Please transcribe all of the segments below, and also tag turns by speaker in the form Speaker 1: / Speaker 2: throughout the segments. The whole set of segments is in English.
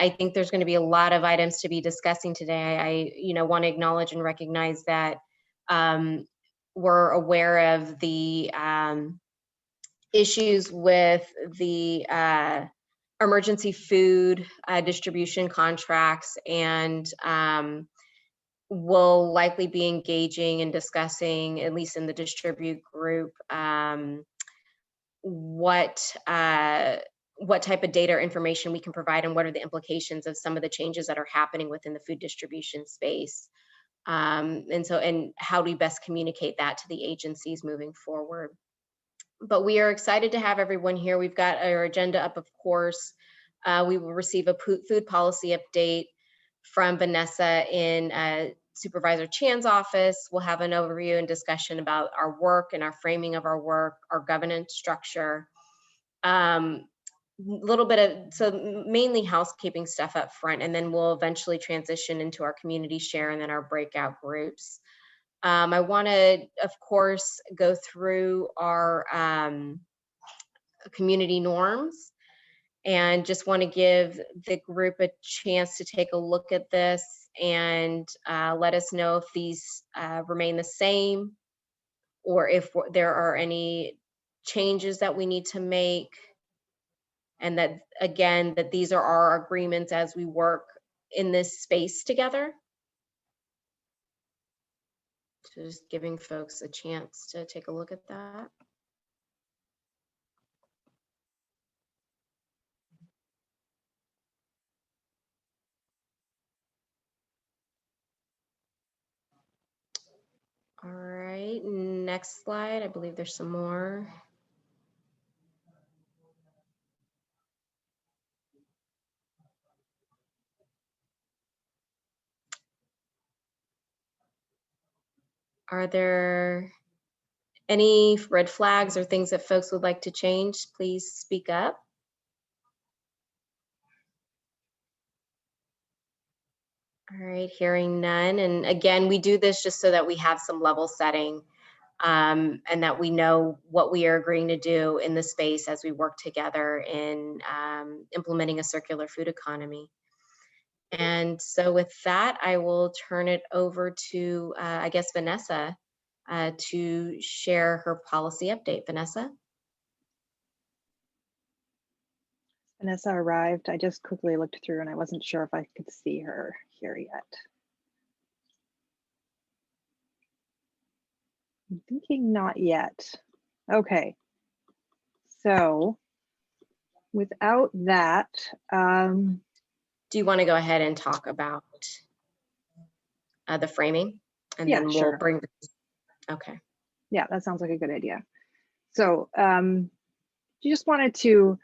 Speaker 1: I think there's going to be a lot of items to be discussing today. I want to acknowledge and recognize that we're aware of the issues with the emergency food distribution contracts, and will likely be engaging and discussing, at least in the distribute group, what type of data or information we can provide, and what are the implications of some of the changes that are happening within the food distribution space. And how do we best communicate that to the agencies moving forward? But we are excited to have everyone here. We've got our agenda up, of course. We will receive a food policy update from Vanessa in Supervisor Chan's office. We'll have an overview and discussion about our work and our framing of our work, our governance structure. Little bit of, so mainly housekeeping stuff up front, and then we'll eventually transition into our community share and then our breakout groups. I want to, of course, go through our community norms, and just want to give the group a chance to take a look at this and let us know if these remain the same, or if there are any changes that we need to make. And that, again, that these are our agreements as we work in this space together. Just giving folks a chance to take a look at that. All right, next slide. I believe there's some more. Are there any red flags or things that folks would like to change? Please speak up. All right, hearing none. And again, we do this just so that we have some level setting, and that we know what we are agreeing to do in the space as we work together in implementing a circular food economy. And so with that, I will turn it over to, I guess, Vanessa to share her policy update. Vanessa?
Speaker 2: Vanessa arrived. I just quickly looked through and I wasn't sure if I could see her here yet. I'm thinking not yet. Okay. So without that,
Speaker 1: do you want to go ahead and talk about the framing, and
Speaker 2: yeah,
Speaker 1: then we'll
Speaker 2: sure.
Speaker 1: bring. Okay.
Speaker 2: Yeah, that sounds like a good idea. So you just wanted to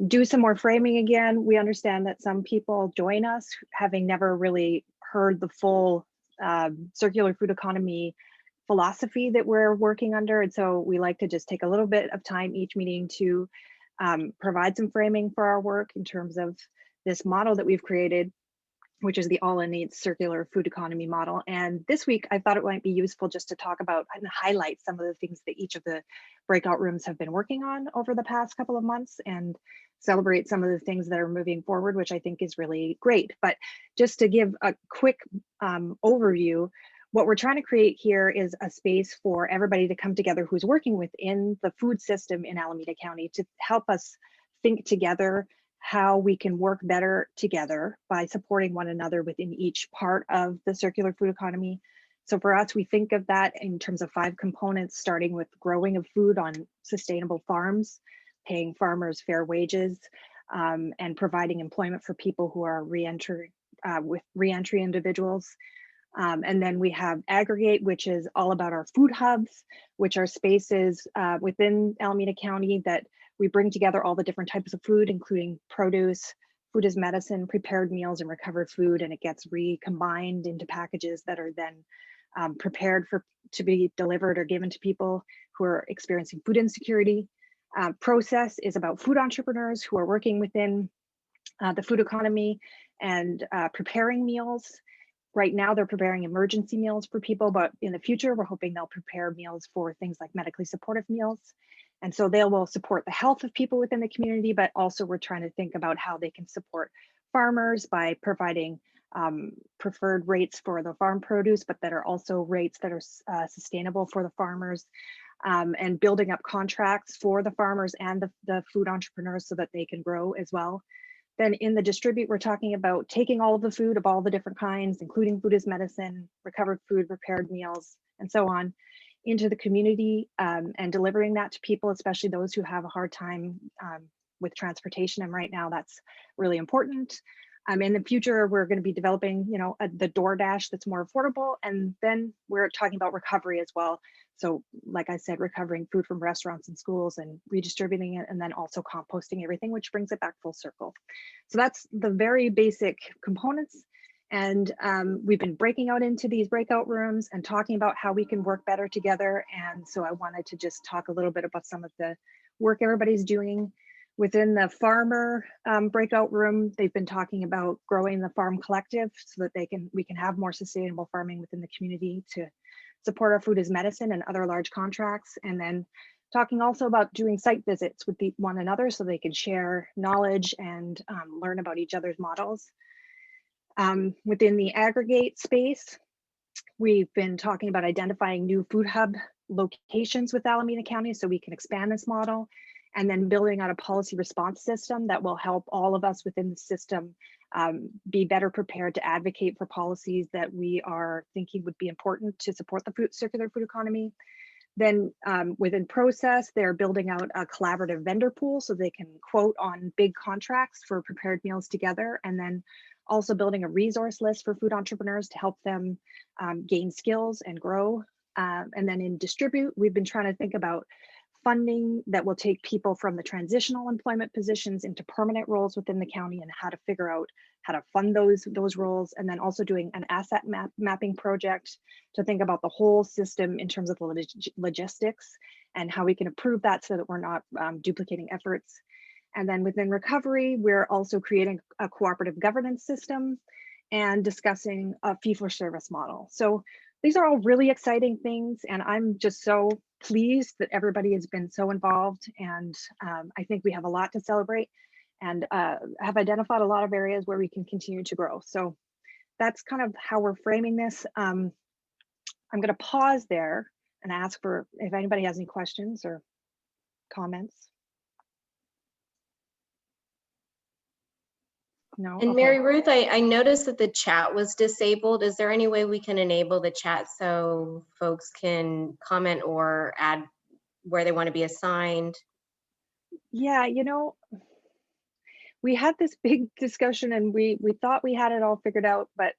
Speaker 2: do some more framing again. We understand that some people join us having never really heard the full circular food economy philosophy that we're working under. And so we like to just take a little bit of time each meeting to provide some framing for our work in terms of this model that we've created, which is the all-in-need circular food economy model. And this week, I thought it might be useful just to talk about and highlight some of the things that each of the breakout rooms have been working on over the past couple of months, and celebrate some of the things that are moving forward, which I think is really great. But just to give a quick overview, what we're trying to create here is a space for everybody to come together who's working within the food system in Alameda County to help us think together how we can work better together by supporting one another within each part of the circular food economy. So for us, we think of that in terms of 5 components, starting with growing of food on sustainable farms, paying farmers fair wages, and providing employment for people who are reentry individuals. And then we have aggregate, which is all about our food hubs, which are spaces within Alameda County that we bring together all the different types of food, including produce, food as medicine, prepared meals, and recovered food, and it gets recombined into packages that are then prepared to be delivered or given to people who are experiencing food insecurity. Process is about food entrepreneurs who are working within the food economy and preparing meals. Right now, they're preparing emergency meals for people, but in the future, we're hoping they'll prepare meals for things like medically supportive meals. And so they will support the health of people within the community, but also we're trying to think about how they can support farmers by providing preferred rates for the farm produce, but that are also rates that are sustainable for the farmers, and building up contracts for the farmers and the food entrepreneurs so that they can grow as well. Then in the distribute, we're talking about taking all of the food of all the different kinds, including food as medicine, recovered food, prepared meals, and so on, into the community, and delivering that to people, especially those who have a hard time with transportation. And right now that's really important. In the future, we're going to be developing, the DoorDash that's more affordable. And then we're talking about recovery as well. So like I said, recovering food from restaurants and schools and redistributing it, and then also composting everything, which brings it back full circle. So that's the very basic components. And we've been breaking out into these breakout rooms and talking about how we can work better together. And so I wanted to just talk a little bit about some of the work everybody's doing. Within the farmer breakout room, they've been talking about growing the farm collective so that we can have more sustainable farming within the community to support our food as medicine and other large contracts. And then talking also about doing site visits with one another so they can share knowledge and learn about each other's models. Within the aggregate space, we've been talking about identifying new food hub locations with Alameda County so we can expand this model, and then building out a policy response system that will help all of us within the system be better prepared to advocate for policies that we are thinking would be important to support the circular food economy. Then within process, they're building out a collaborative vendor pool so they can quote on big contracts for prepared meals together, and then also building a resource list for food entrepreneurs to help them gain skills and grow. And then in distribute, we've been trying to think about funding that will take people from the transitional employment positions into permanent roles within the county, and how to figure out how to fund those roles. And then also doing an asset mapping project to think about the whole system in terms of the logistics and how we can improve that so that we're not duplicating efforts. And then within recovery, we're also creating a cooperative governance system and discussing a fee-for-service model. So these are all really exciting things, and I'm just so pleased that everybody has been so involved. And I think we have a lot to celebrate, and have identified a lot of areas where we can continue to grow. So that's kind of how we're framing this. I'm going to pause there and ask for if anybody has any questions or comments. No.
Speaker 1: And
Speaker 2: Okay.
Speaker 1: Mary Ruth, I noticed that the chat was disabled. Is there any way we can enable the chat so folks can comment or add where they want to be assigned?
Speaker 2: Yeah, we had this big discussion and we thought we had it all figured out, but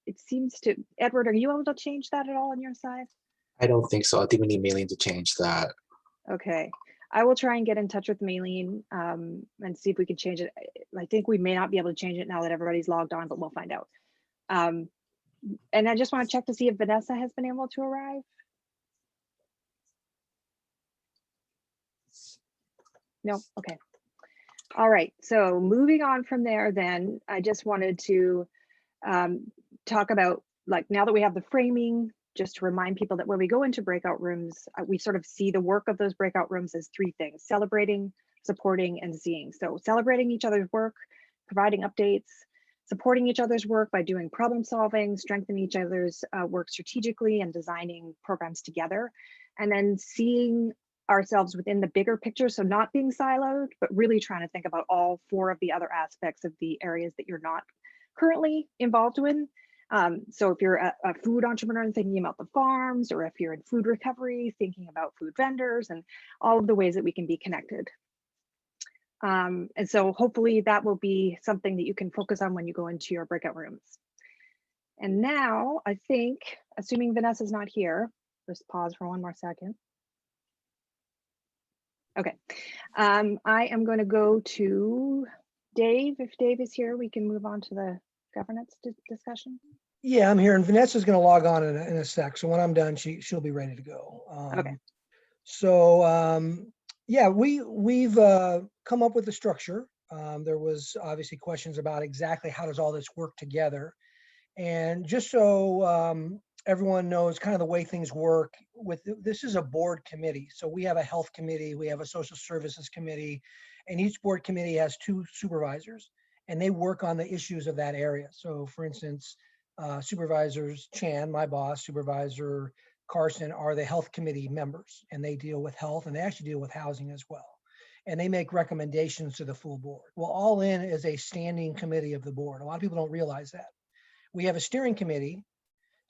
Speaker 2: it seems to, Edward, are you able to change that at all on your side?
Speaker 3: I don't think so. I think we need Maylene to change that.
Speaker 2: Okay. I will try and get in touch with Maylene and see if we can change it. I think we may not be able to change it now that everybody's logged on, but we'll find out. And I just want to check to see if Vanessa has been able to arrive. No, okay. All right, so moving on from there then, I just wanted to talk about, like, now that we have the framing, just to remind people that when we go into breakout rooms, we sort of see the work of those breakout rooms as three things: celebrating, supporting, and seeing. So celebrating each other's work, providing updates, supporting each other's work by doing problem solving, strengthening each other's work strategically, and designing programs together. And then seeing ourselves within the bigger picture, so not being siloed, but really trying to think about all four of the other aspects of the areas that you're not currently involved in. So if you're a food entrepreneur and thinking about the farms, or if you're in food recovery, thinking about food vendors and all of the ways that we can be connected. And so hopefully that will be something that you can focus on when you go into your breakout rooms. And now I think, assuming Vanessa's not here, just pause for one more second. Okay, I am going to go to Dave. If Dave is here, we can move on to the governance discussion.
Speaker 4: Yeah, I'm here, and Vanessa's going to log on in a sec. So when I'm done, she'll be ready to go.
Speaker 2: Okay.
Speaker 4: So yeah, we've come up with the structure. There was obviously questions about exactly how does all this work together, and just so everyone knows kind of the way things work. This is a board committee, so we have a health committee, we have a social services committee, and each board committee has two supervisors. and they work on the issues of that area. So for instance, Supervisors Chan, my boss, Supervisor Carson are the health committee members, and they deal with health, and they actually deal with housing as well. And they make recommendations to the full board. Well, All In is a standing committee of the board. A lot of people don't realize that. We have a steering committee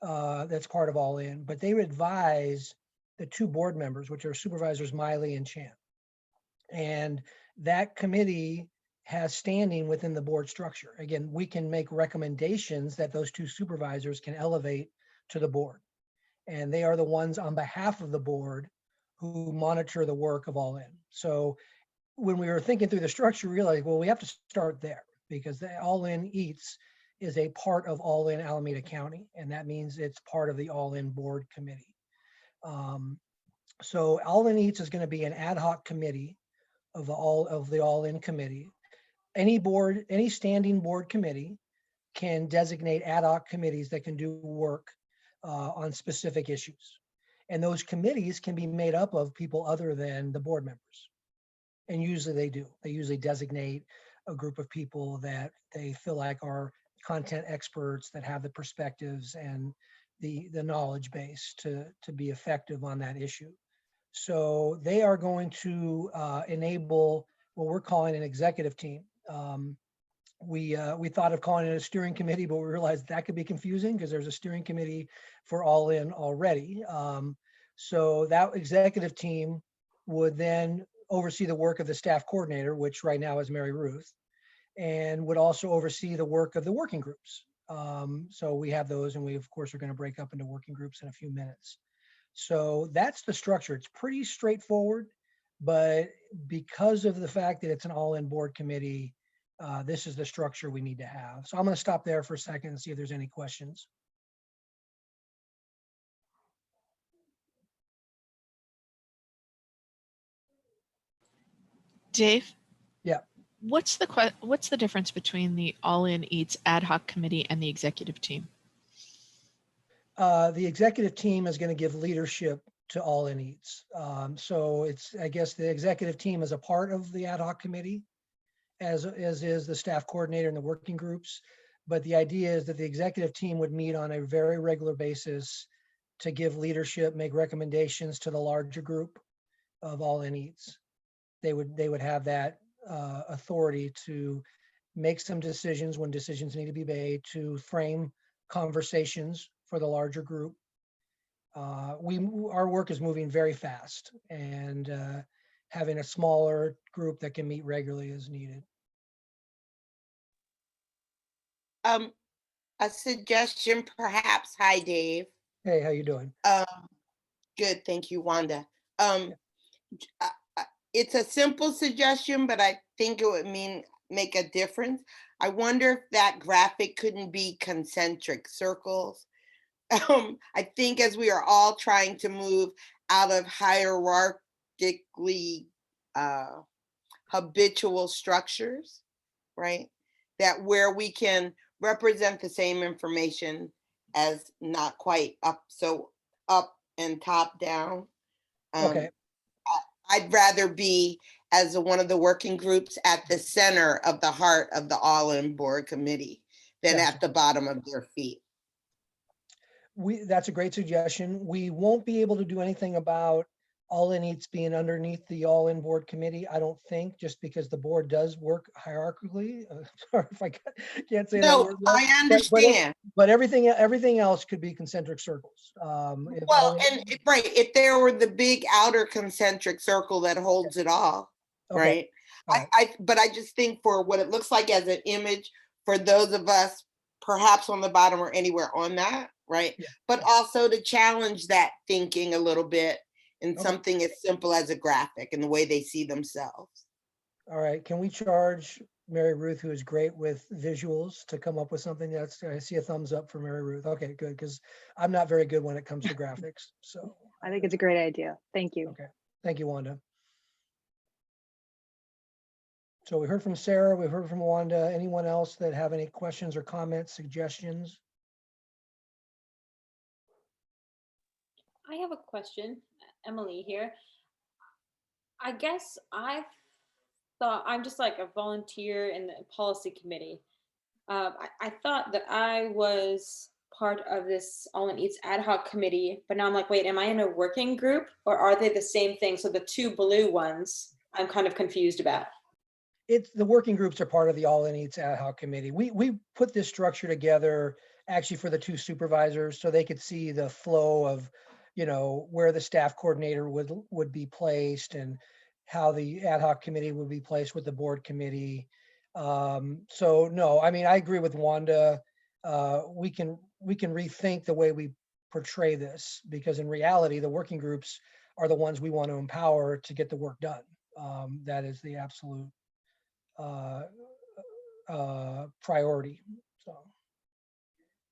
Speaker 4: that's part of All In, but they advise the two board members, which are Supervisors Miley and Chan. And that committee has standing within the board structure. Again, we can make recommendations that those two supervisors can elevate to the board. And they are the ones on behalf of the board who monitor the work of All In. So when we were thinking through the structure, we realized, well, we have to start there because the All In Eats is a part of All In Alameda County. And that means it's part of the All In board committee. So All In Eats is going to be an ad hoc committee of the All In committee. Any standing board committee can designate ad hoc committees that can do work on specific issues. And those committees can be made up of people other than the board members. And usually they do. They usually designate a group of people that they feel like are content experts that have the perspectives and the knowledge base to be effective on that issue. So they are going to enable what we're calling an executive team. We thought of calling it a steering committee, but we realized that could be confusing because there's a steering committee for All In already. So that executive team would then oversee the work of the staff coordinator, which right now is Mary Ruth, and would also oversee the work of the working groups. So we have those, and we of course are going to break up into working groups in a few minutes. So that's the structure. It's pretty straightforward, but because of the fact that it's an All In board committee, this is the structure we need to have. So I'm going to stop there for a second and see if there's any questions.
Speaker 5: Dave?
Speaker 4: Yeah.
Speaker 5: What's the difference between the All In Eats ad hoc committee and the executive team?
Speaker 4: The executive team is going to give leadership to All In Eats. So it's, I guess the executive team is a part of the ad hoc committee, as is the staff coordinator and the working groups. But the idea is that the executive team would meet on a very regular basis to give leadership, make recommendations to the larger group of All In Eats. They would have that authority to make some decisions when decisions need to be made, to frame conversations for the larger group. Our work is moving very fast, and having a smaller group that can meet regularly is needed.
Speaker 6: A suggestion perhaps. Hi, Dave.
Speaker 4: Hey, how you doing?
Speaker 6: Good, thank you, Wanda. It's a simple suggestion, but I think it would make a difference. I wonder if that graphic couldn't be concentric circles. I think as we are all trying to move out of hierarchically habitual structures, right? That where we can represent the same information as not quite up and top down.
Speaker 4: Okay.
Speaker 6: I'd rather be as one of the working groups at the center of the heart of the All-In board committee than
Speaker 4: Gotcha.
Speaker 6: at the bottom of their feet.
Speaker 4: That's a great suggestion. We won't be able to do anything about All In Eats being underneath the All In board committee, I don't think, just because the board does work hierarchically. Sorry if I can't say that
Speaker 6: No,
Speaker 4: word well.
Speaker 6: I understand.
Speaker 4: But everything else could be concentric circles.
Speaker 6: If there were the big outer concentric circle that holds it all,
Speaker 4: okay.
Speaker 6: right? But I just think for what it looks like as an image for those of us perhaps on the bottom or anywhere on that, right?
Speaker 4: Yeah.
Speaker 6: But also to challenge that thinking a little bit in something as simple as a graphic and the way they see themselves.
Speaker 4: All right, can we charge Mary Ruth, who is great with visuals, to come up with something? I see a thumbs up for Mary Ruth. Okay, good, because I'm not very good when it comes to graphics. So
Speaker 2: I think it's a great idea. Thank you.
Speaker 4: Okay, thank you, Wanda. So we heard from Sarah, we heard from Wanda. Anyone else that have any questions or comments, suggestions?
Speaker 7: I have a question, Emily here. I guess I've thought, I'm just like a volunteer in the policy committee. I thought that I was part of this All in Eats ad hoc committee, but now I'm like, wait, am I in a working group or are they the same thing? So the two blue ones, I'm kind of confused about.
Speaker 4: It's the working groups are part of the All in Eats ad hoc committee. We put this structure together actually for the two supervisors so they could see the flow of, you know, where the staff coordinator would be placed and how the ad hoc committee would be placed with the board committee. So no, I mean, I agree with Wanda. We can rethink the way we portray this, because in reality, the working groups are the ones we want to empower to get the work done. That is the absolute priority. So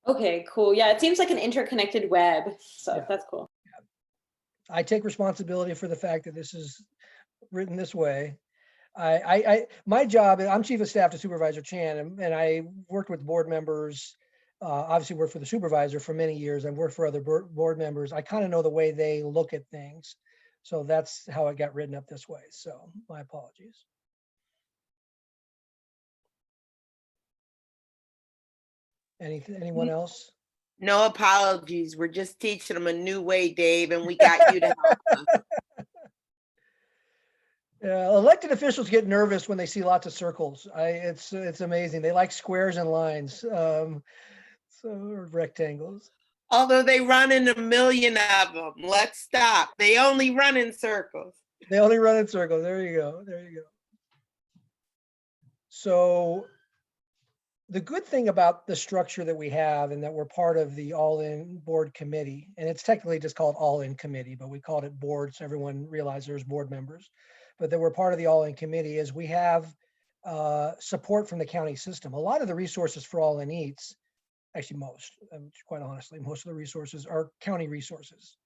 Speaker 7: Okay, cool. Yeah, it seems like an interconnected web. So
Speaker 4: Yeah.
Speaker 7: that's cool.
Speaker 4: I take responsibility for the fact that this is written this way. My job, I'm chief of staff to Supervisor Chan, and I worked with board members, obviously worked for the supervisor for many years. I've worked for other board members. I kind of know the way they look at things. So that's how it got written up this way. So my apologies. Anyone else?
Speaker 6: No apologies. We're just teaching them a new way, Dave, and we got you to help us.
Speaker 4: Elected officials get nervous when they see lots of circles. It's amazing. They like squares and lines, so or rectangles.
Speaker 6: Although they run in a million of them. Let's stop. They only run in circles.
Speaker 4: They only run in circles. There you go. There you go. So the good thing about the structure that we have and that we're part of the all-in board committee, and it's technically just called all-in committee, but we called it board so everyone realized there's board members, but that we're part of the all-in committee is we have support from the county system. A lot of the resources for All In Eats, actually most, quite honestly, most of the resources are county resources.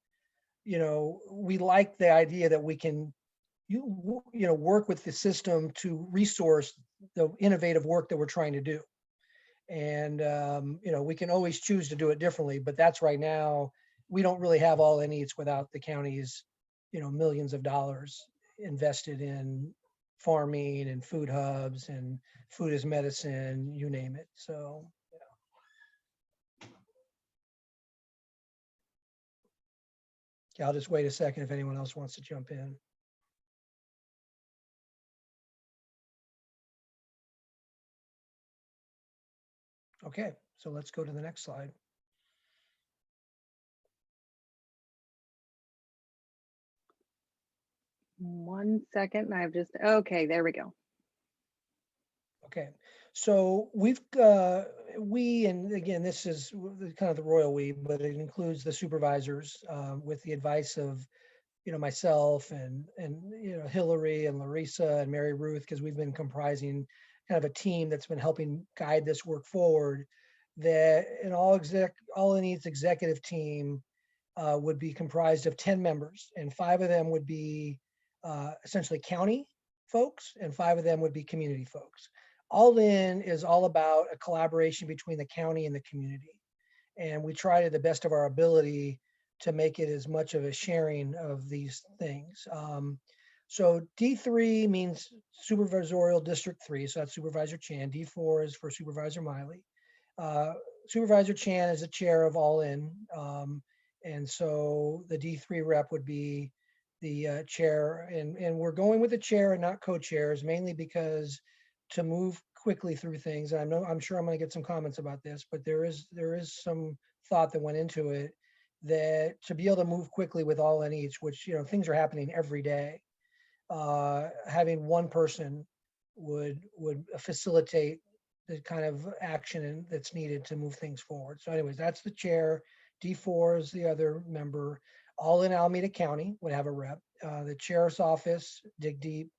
Speaker 4: You know, we like the idea that we can work with the system to resource the innovative work that we're trying to do. And, we can always choose to do it differently, but that's right now, we don't really have All In Eats without the county's, millions of dollars invested in farming and food hubs and food as medicine, you name it. So, yeah, I'll just wait a second if anyone else wants to jump in. Okay, so let's go to the next slide.
Speaker 2: One second, okay, there we go.
Speaker 4: Okay, so and again, this is kind of the royal we, but it includes the supervisors with the advice of, myself and Hillary and Larissa and Mary Ruth, because we've been comprising kind of a team that's been helping guide this work forward. That an All In Eats executive team would be comprised of 10 members, and 5 of them would be essentially county folks, and 5 of them would be community folks. All In is all about a collaboration between the county and the community. And we try to the best of our ability to make it as much of a sharing of these things. So D3 means supervisorial district 3. So that's Supervisor Chan. D4 is for Supervisor Miley. Supervisor Chan is the chair of All In. And so the D3 rep would be the chair. And we're going with the chair and not co-chairs, mainly because to move quickly through things. And I'm sure I'm going to get some comments about this, but there is some thought that went into it, that to be able to move quickly with All In Eats, which things are happening every day, having one person would facilitate the kind of action that's needed to move things forward. So anyways, that's the chair. D4 is the other member. All In Alameda County would have a rep. The sheriff's office, Dig Deep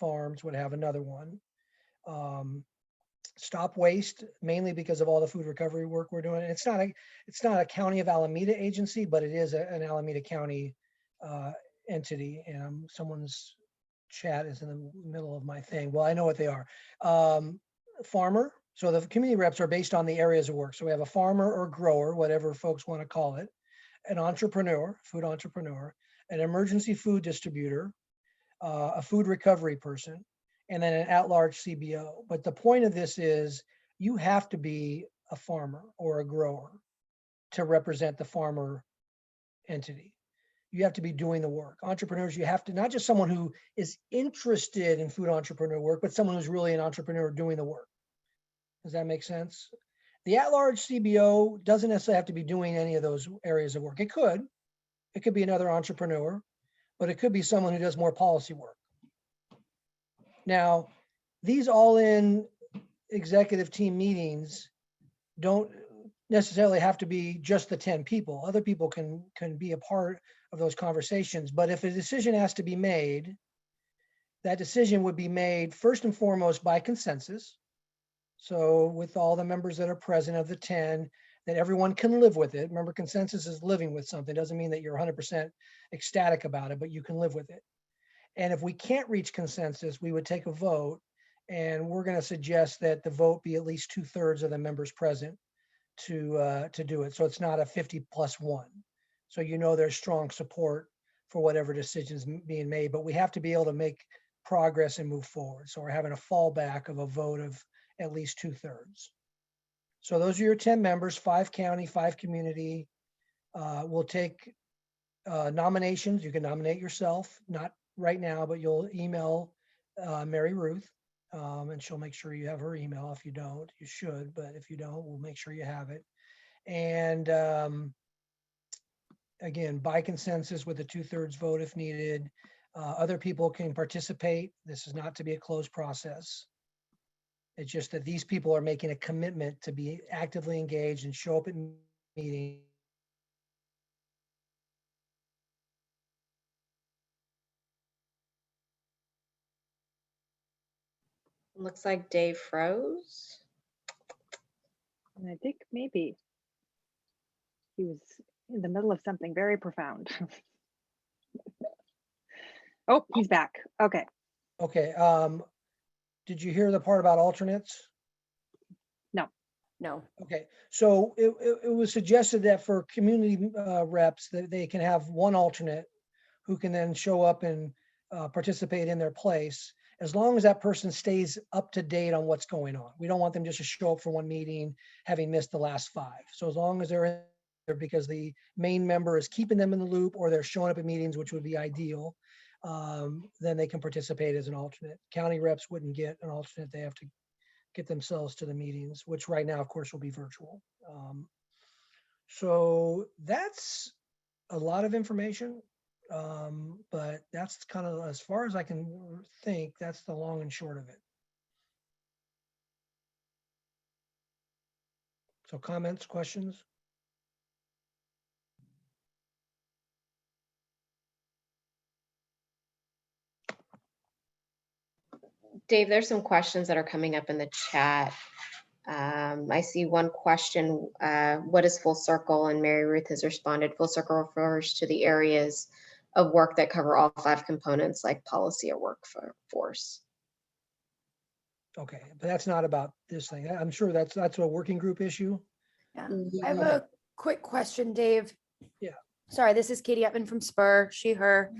Speaker 4: Farms would have another one. Stop Waste, mainly because of all the food recovery work we're doing. It's not a County of Alameda agency, but it is an Alameda County entity. And someone's chat is in the middle of my thing. Well, I know what they are. Farmer. So the community reps are based on the areas of work. So we have a farmer or grower, whatever folks want to call it, an entrepreneur, food entrepreneur, an emergency food distributor, a food recovery person, and then an at-large CBO. But the point of this is you have to be a farmer or a grower to represent the farmer entity. You have to be doing the work. Entrepreneurs, you have to, not just someone who is interested in food entrepreneur work, but someone who's really an entrepreneur doing the work. Does that make sense? The at-large CBO doesn't necessarily have to be doing any of those areas of work. It could be another entrepreneur, but it could be someone who does more policy work. Now, these all-in executive team meetings don't necessarily have to be just the 10 people. Other people can be a part of those conversations. But if a decision has to be made, that decision would be made first and foremost by consensus. So with all the members that are present of the 10, that everyone can live with it. Remember, consensus is living with something. It doesn't mean that you're 100% ecstatic about it, but you can live with it. And if we can't reach consensus, we would take a vote, and we're going to suggest that the vote be at least 2/3 of the members present to do it. So it's not a 50+1. So you know there's strong support for whatever decisions being made, but we have to be able to make progress and move forward. So we're having a fallback of a vote of at least 2/3. So those are your 10 members, 5 county, 5 community. We'll take nominations. You can nominate yourself, not right now, but you'll email Mary Ruth, and she'll make sure you have her email. If you don't, you should, but if you don't, we'll make sure you have it. And again, by consensus with a 2/3 vote if needed. Other people can participate. This is not to be a closed process. It's just that these people are making a commitment to be actively engaged and show up at meetings.
Speaker 1: Looks like Dave froze.
Speaker 2: And I think maybe he was in the middle of something very profound. Oh, he's back. Okay.
Speaker 4: Okay. Did you hear the part about alternates?
Speaker 8: No.
Speaker 4: Okay, so it was suggested that for community reps that they can have one alternate who can then show up and participate in their place, as long as that person stays up to date on what's going on. We don't want them just to show up for one meeting having missed the last 5. So as long as they're in there because the main member is keeping them in the loop, or they're showing up at meetings, which would be ideal, then they can participate as an alternate. County reps wouldn't get an alternate. They have to get themselves to the meetings, which right now, of course, will be virtual. So that's a lot of information, but that's kind of, as far as I can think, that's the long and short of it. So comments, questions?
Speaker 1: Dave, there's some questions that are coming up in the chat. I see one question, what is Full Circle? And Mary Ruth has responded, Full Circle refers to the areas of work that cover all 5 components like policy or workforce.
Speaker 4: Okay, but that's not about this thing. I'm sure that's a working group issue.
Speaker 8: Yeah. I have a quick question, Dave.
Speaker 4: Yeah.
Speaker 8: Sorry, this is Katie Upman from Spur, she, her.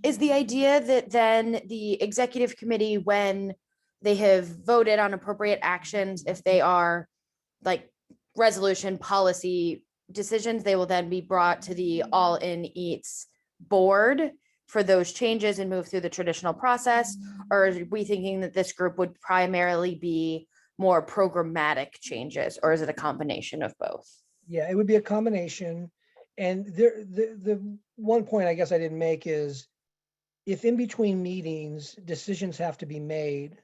Speaker 8: Is the idea that then the executive committee, when they have voted on appropriate actions, if they are like resolution policy decisions, they will then be brought to the All In Eats board for those changes and move through the traditional process? Or are we thinking that this group would primarily be more programmatic changes, or is it a combination of both?
Speaker 4: Yeah, it would be a combination. And the one point I guess I didn't make is, if in between meetings, decisions have to be made,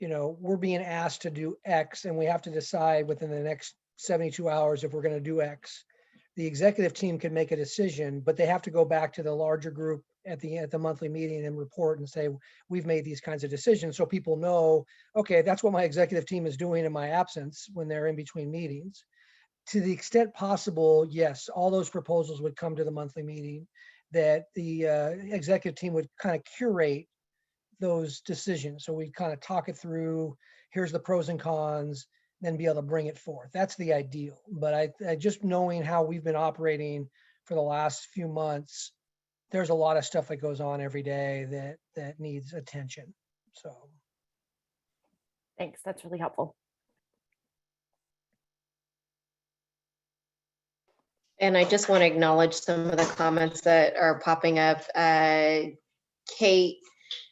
Speaker 4: you know, we're being asked to do X and we have to decide within the next 72 hours if we're going to do X. The executive team can make a decision, but they have to go back to the larger group at the monthly meeting and report and say, we've made these kinds of decisions. So people know, okay, that's what my executive team is doing in my absence when they're in between meetings. To the extent possible, yes, all those proposals would come to the monthly meeting, that the executive team would kind of curate those decisions. So we kind of talk it through, here's the pros and cons, then be able to bring it forth. That's the ideal. But I just knowing how we've been operating for the last few months, there's a lot of stuff that goes on every day that needs attention. So.
Speaker 8: Thanks, that's really helpful.
Speaker 1: And I just want to acknowledge some of the comments that are popping up. Kate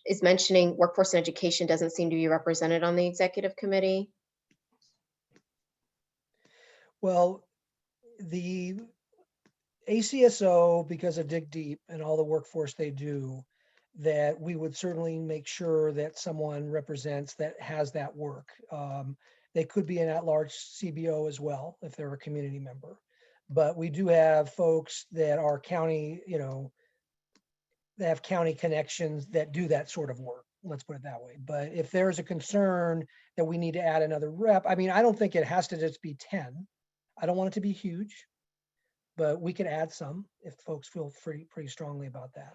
Speaker 1: is mentioning workforce and education doesn't seem to be represented on the executive committee.
Speaker 4: Well, the ACSO, because of Dig Deep and all the workforce they do, that we would certainly make sure that someone represents that has that work. They could be an at-large CBO as well if they're a community member. But we do have folks that are county, you know, they have county connections that do that sort of work. Let's put it that way. But if there's a concern that we need to add another rep, I mean, I don't think it has to just be 10. I don't want it to be huge, but we can add some if folks feel pretty strongly about that.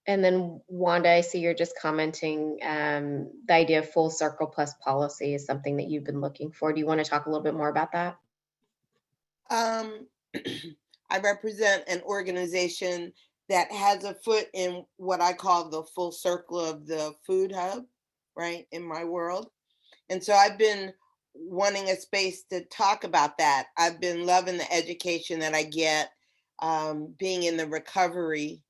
Speaker 1: And then Wanda, I see you're just commenting the idea of full circle plus policy is something that you've been looking for. Do you want to talk a little bit more about that?
Speaker 6: I represent an organization that has a foot in what I call the full circle of the food hub, right, in my world. And so I've been wanting a space to talk about that. I've been loving the education that I get being in the recovery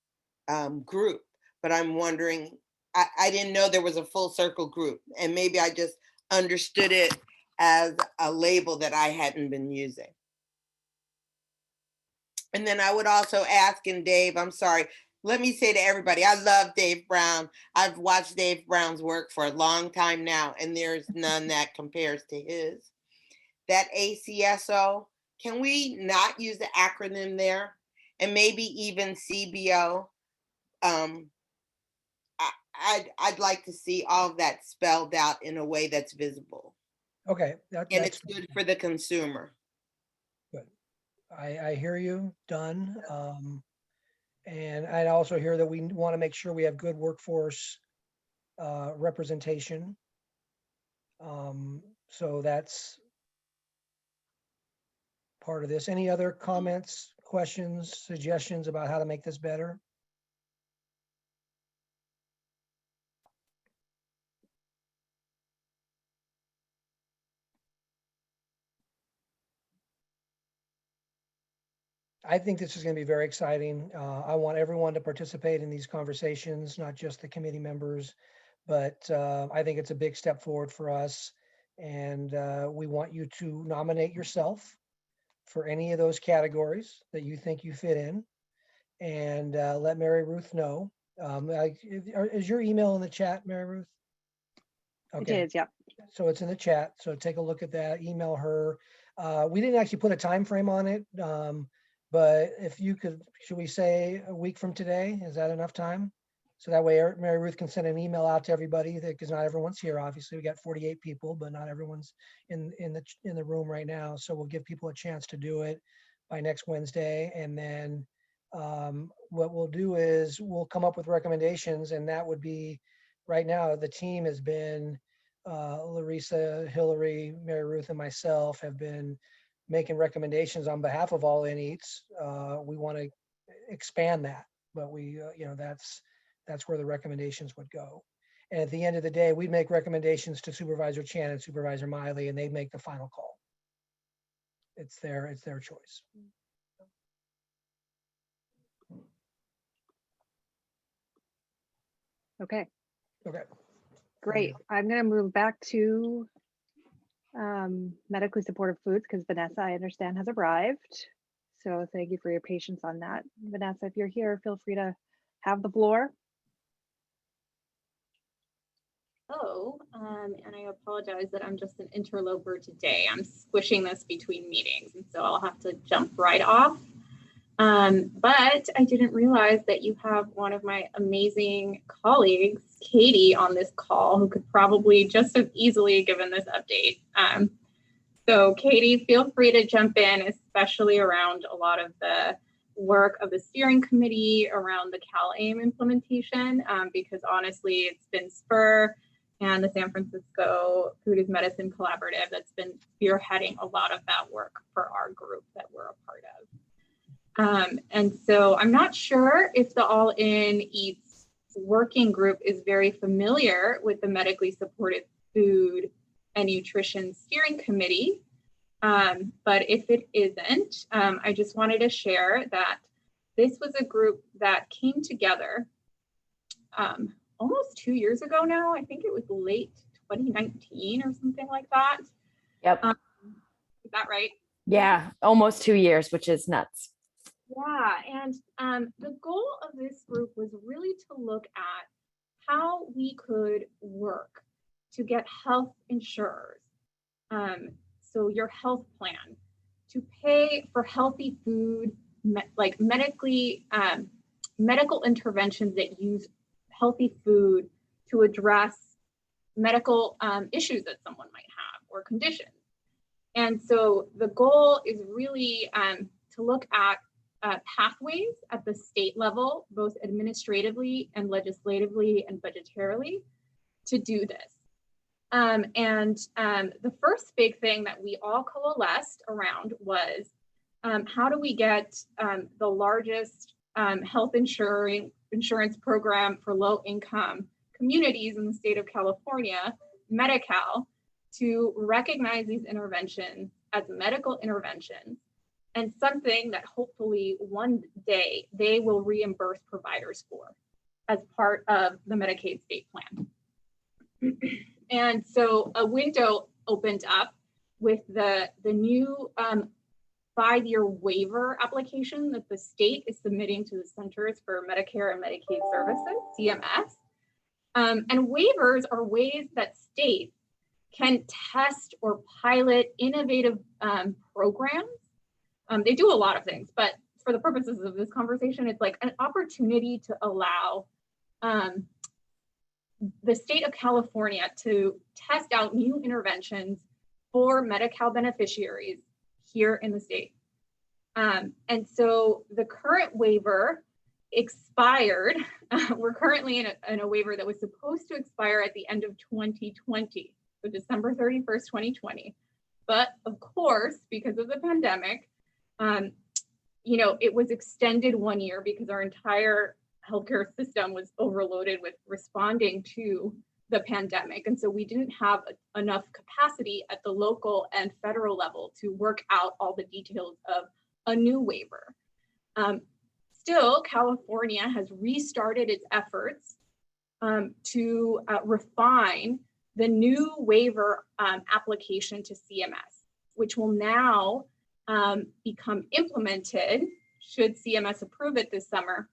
Speaker 6: group, but I'm wondering, I didn't know there was a full circle group, and maybe I just understood it as a label that I hadn't been using. And then I would also ask, and Dave, I'm sorry, let me say to everybody, I love Dave Brown. I've watched Dave Brown's work for a long time now, and there's none that compares to his. That ACSO, can we not use the acronym there? And maybe even CBO? I'd like to see all of that spelled out in a way that's visible.
Speaker 4: Okay.
Speaker 6: And it's good for the consumer.
Speaker 4: Good. I hear you, done. And I also hear that we want to make sure we have good workforce representation. So that's part of this. Any other comments, questions, suggestions about how to make this better? I think this is going to be very exciting. I want everyone to participate in these conversations, not just the committee members, but I think it's a big step forward for us. And we want you to nominate yourself for any of those categories that you think you fit in, and let Mary Ruth know. Is your email in the chat, Mary Ruth?
Speaker 2: Okay. It is, yep.
Speaker 4: So it's in the chat. So take a look at that, email her. We didn't actually put a time frame on it. But if you could, should we say a week from today? Is that enough time? So that way Mary Ruth can send an email out to everybody, because not everyone's here. Obviously, we got 48 people, but not everyone's in the room right now. So we'll give people a chance to do it by next Wednesday. And then what we'll do is we'll come up with recommendations, and that would be, right now, the team has been Larissa, Hillary, Mary Ruth, and myself have been making recommendations on behalf of All In Eats. We want to expand that, but we, that's where the recommendations would go. And at the end of the day, we'd make recommendations to Supervisor Chan and Supervisor Miley, and they make the final call. It's their choice.
Speaker 2: Okay.
Speaker 4: Okay.
Speaker 2: Great. I'm going to move back to medically supportive foods, because Vanessa, I understand, has arrived. So thank you for your patience on that. Vanessa, if you're here, feel free to have the floor.
Speaker 9: Oh, and I apologize that I'm just an interloper today. I'm squishing this between meetings, and so I'll have to jump right off. But I didn't realize that you have one of my amazing colleagues, Katie, on this call, who could probably just as easily given this update. So Katie, feel free to jump in, especially around a lot of the work of the steering committee around the CalAIM implementation, because honestly, it's been spur and the San Francisco Food is Medicine Collaborative that's been spearheading a lot of that work for our group that we're a part of. And so I'm not sure if the All In Eats working group is very familiar with the Medically Supported Food and Nutrition Steering Committee. But if it isn't, I just wanted to share that this was a group that came together almost 2 years ago now. I think it was late 2019 or something like that.
Speaker 8: Yep.
Speaker 9: Is that right?
Speaker 8: Yeah, almost 2 years, which is nuts.
Speaker 9: Yeah, and the goal of this group was really to look at how we could work to get health insurers, so your health plan, to pay for healthy food, like medical interventions that use healthy food to address medical issues that someone might have or conditions. And so the goal is really to look at pathways at the state level, both administratively and legislatively and budgetarily, to do this. The first big thing that we all coalesced around was how do we get the largest health insurance program for low-income communities in the state of California, Medi-Cal, to recognize these interventions as medical interventions and something that hopefully one day they will reimburse providers for as part of the Medicaid state plan. And so a window opened up with the new 5-year waiver application that the state is submitting to the Centers for Medicare and Medicaid Services, CMS. And waivers are ways that states can test or pilot innovative programs. They do a lot of things, but for the purposes of this conversation, it's like an opportunity to allow the state of California to test out new interventions for Medi-Cal beneficiaries here in the state. And so the current waiver expired. We're currently in a waiver that was supposed to expire at the end of 2020, so December 31st, 2020. But of course, because of the pandemic, it was extended 1 year because our entire healthcare system was overloaded with responding to the pandemic. And so we didn't have enough capacity at the local and federal level to work out all the details of a new waiver. Still, California has restarted its efforts to refine the new waiver application to CMS, which will now become implemented, should CMS approve it this summer,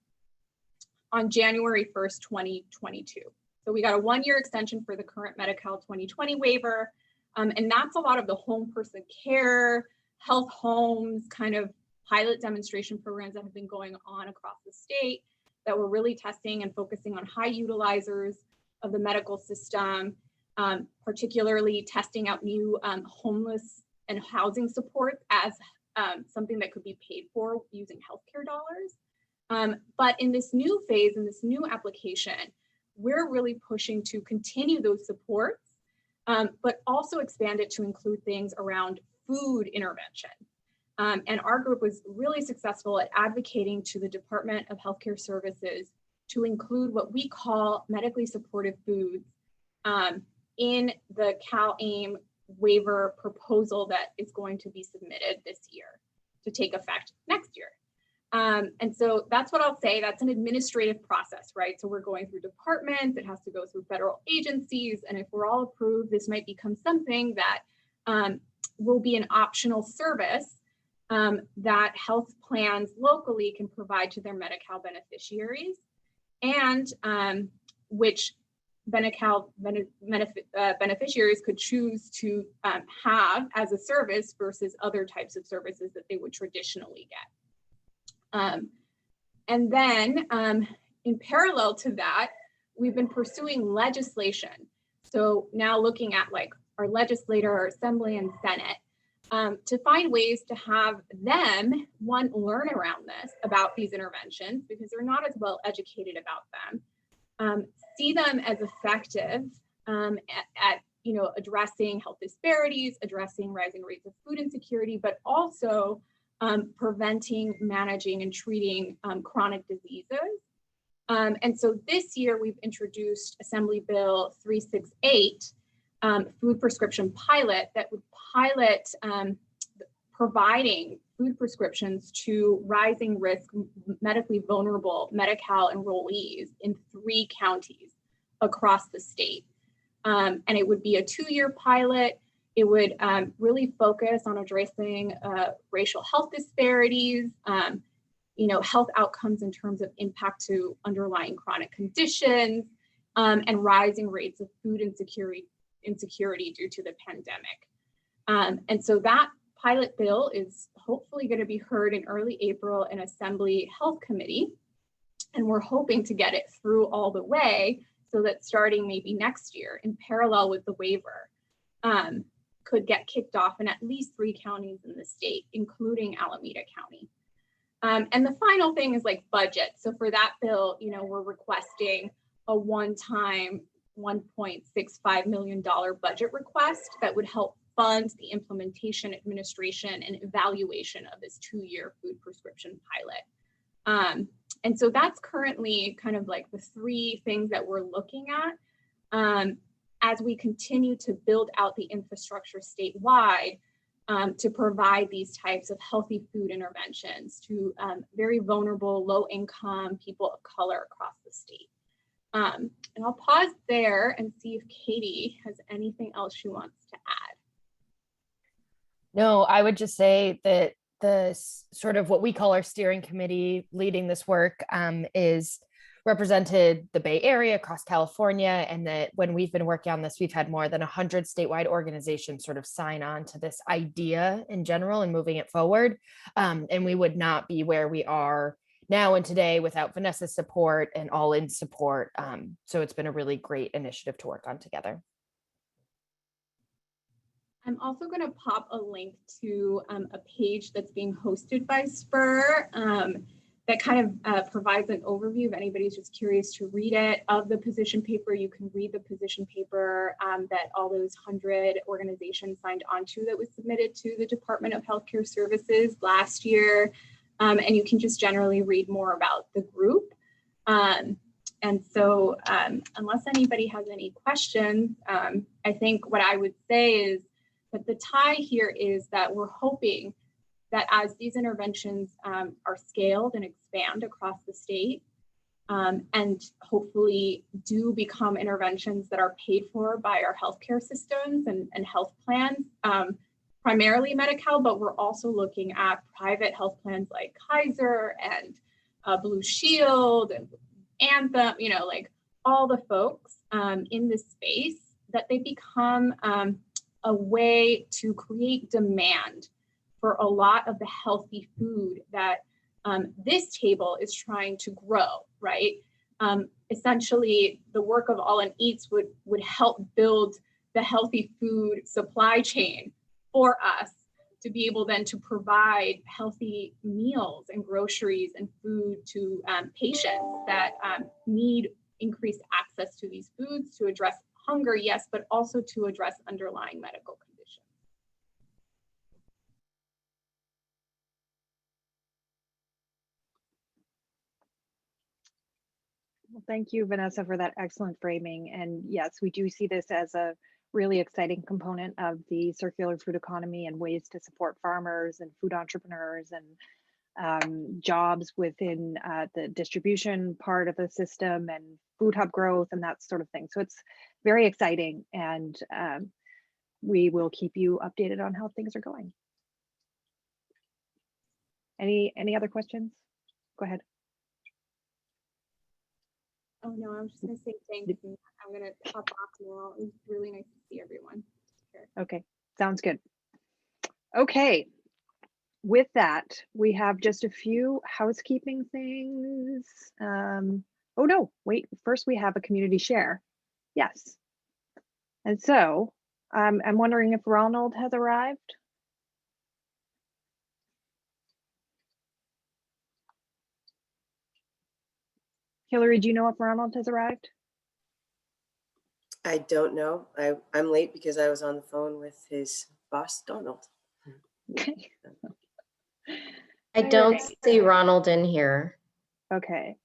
Speaker 9: on January 1st, 2022. So we got a 1-year extension for the current Medi-Cal 2020 waiver. And that's a lot of the home person care, health homes, kind of pilot demonstration programs that have been going on across the state that we're really testing and focusing on high utilizers of the medical system, particularly testing out new homeless and housing supports as something that could be paid for using healthcare dollars. But in this new phase, in this new application, we're really pushing to continue those supports, but also expand it to include things around food intervention. And our group was really successful at advocating to the Department of Healthcare Services to include what we call medically supported foods in the CalAIM waiver proposal that is going to be submitted this year to take effect next year. And so that's what I'll say. That's an administrative process, right? So we're going through departments, it has to go through federal agencies. And if we're all approved, this might become something that will be an optional service that health plans locally can provide to their Medi-Cal beneficiaries, and which Medi-Cal beneficiaries could choose to have as a service versus other types of services that they would traditionally get. And then in parallel to that, we've been pursuing legislation. So now looking at like our legislator, our assembly and Senate, to find ways to have them, one, learn around this, about these interventions, because they're not as well educated about them, see them as effective at addressing health disparities, addressing rising rates of food insecurity, but also preventing, managing, and treating chronic diseases. And so this year we've introduced Assembly Bill 368, food prescription pilot, that would pilot providing food prescriptions to rising risk medically vulnerable Medi-Cal enrollees in 3 counties across the state. And it would be a 2-year pilot. It would really focus on addressing racial health disparities, health outcomes in terms of impact to underlying chronic conditions, and rising rates of food insecurity due to the pandemic. And so that pilot bill is hopefully going to be heard in early April in Assembly Health Committee. And we're hoping to get it through all the way so that starting maybe next year, in parallel with the waiver, could get kicked off in at least 3 counties in the state, including Alameda County. And the final thing is like budget. So for that bill, we're requesting a one-time $1.65 million budget request that would help fund the implementation, administration, and evaluation of this 2-year food prescription pilot. And so that's currently kind of like the 3 things that we're looking at as we continue to build out the infrastructure statewide to provide these types of healthy food interventions to very vulnerable, low-income people of color across the state. And I'll pause there and see if Katie has anything else she wants to add.
Speaker 8: No, I would just say that the sort of what we call our steering committee leading this work is represented the Bay Area, across California, and that when we've been working on this, we've had more than 100 statewide organizations sort of sign on to this idea in general and moving it forward. And we would not be where we are now and today without Vanessa's support and all-in support. So it's been a really great initiative to work on together.
Speaker 9: I'm also going to pop a link to a page that's being hosted by SPUR that kind of provides an overview if anybody's just curious to read it of the position paper. You can read the position paper that all those 100 organizations signed onto that was submitted to the Department of Healthcare Services last year. And you can just generally read more about the group. And so unless anybody has any questions, I think what I would say is that the tie here is that we're hoping that as these interventions are scaled and expand across the state, and hopefully do become interventions that are paid for by our healthcare systems and health plans, primarily Medi-Cal, but we're also looking at private health plans like Kaiser and Blue Shield and Anthem, like all the folks in this space, that they become a way to create demand for a lot of the healthy food that this table is trying to grow, right? Essentially, the work of All In Eats would help build the healthy food supply chain for us to be able then to provide healthy meals and groceries and food to patients that need increased access to these foods to address hunger, yes, but also to address underlying medical conditions.
Speaker 2: Well, thank you, Vanessa, for that excellent framing. And yes, we do see this as a really exciting component of the circular food economy and ways to support farmers and food entrepreneurs and jobs within the distribution part of the system and food hub growth and that sort of thing. So it's very exciting, and we will keep you updated on how things are going. Any other questions? Go ahead.
Speaker 9: Oh no, I'm just gonna say thank you. I'm gonna hop off now. It was really nice to see everyone.
Speaker 2: Okay, sounds good. Okay, with that, we have just a few housekeeping things. Oh no, wait, first we have a community share. Yes. And so I'm wondering if Ronald has arrived. Hillary, do you know if Ronald has arrived?
Speaker 10: I don't know. I'm late because I was on the phone with his boss, Donald.
Speaker 2: Okay.
Speaker 1: I
Speaker 2: All
Speaker 1: don't
Speaker 2: right.
Speaker 1: see Ronald in here.
Speaker 2: Okay.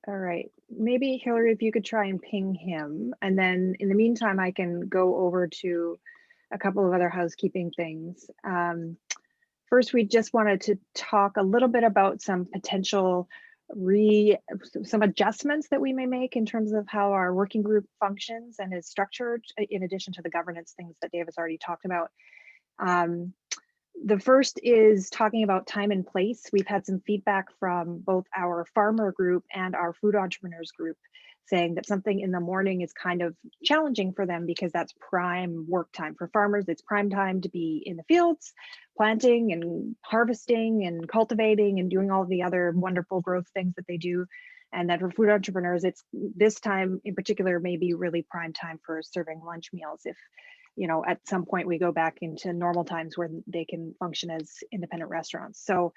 Speaker 2: All right. Maybe Hillary, if you could try and ping him. And then in the meantime, I can go over to a couple of other housekeeping things. First, we just wanted to talk a little bit about some potential some adjustments that we may make in terms of how our working group functions and is structured, in addition to the governance things that Dave has already talked about. The first is talking about time and place. We've had some feedback from both our farmer group and our food entrepreneurs group saying that something in the morning is kind of challenging for them because that's prime work time. For farmers, it's prime time to be in the fields, planting and harvesting and cultivating and doing all the other wonderful growth things that they do. And then for food entrepreneurs, it's this time in particular may be really prime time for serving lunch meals if, you know, at some point we go back into normal times where they can function as independent restaurants. So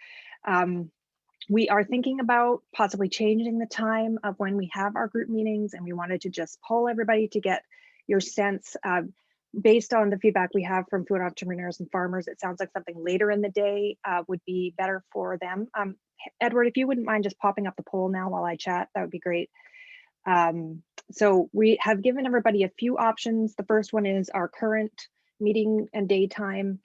Speaker 2: we are thinking about possibly changing the time of when we have our group meetings, and we wanted to just poll everybody to get your sense. Based on the feedback we have from food entrepreneurs and farmers, it sounds like something later in the day would be better for them. Edward, if you wouldn't mind just popping up the poll now while I chat, that would be great. So we have given everybody a few options. The first one is our current meeting and daytime.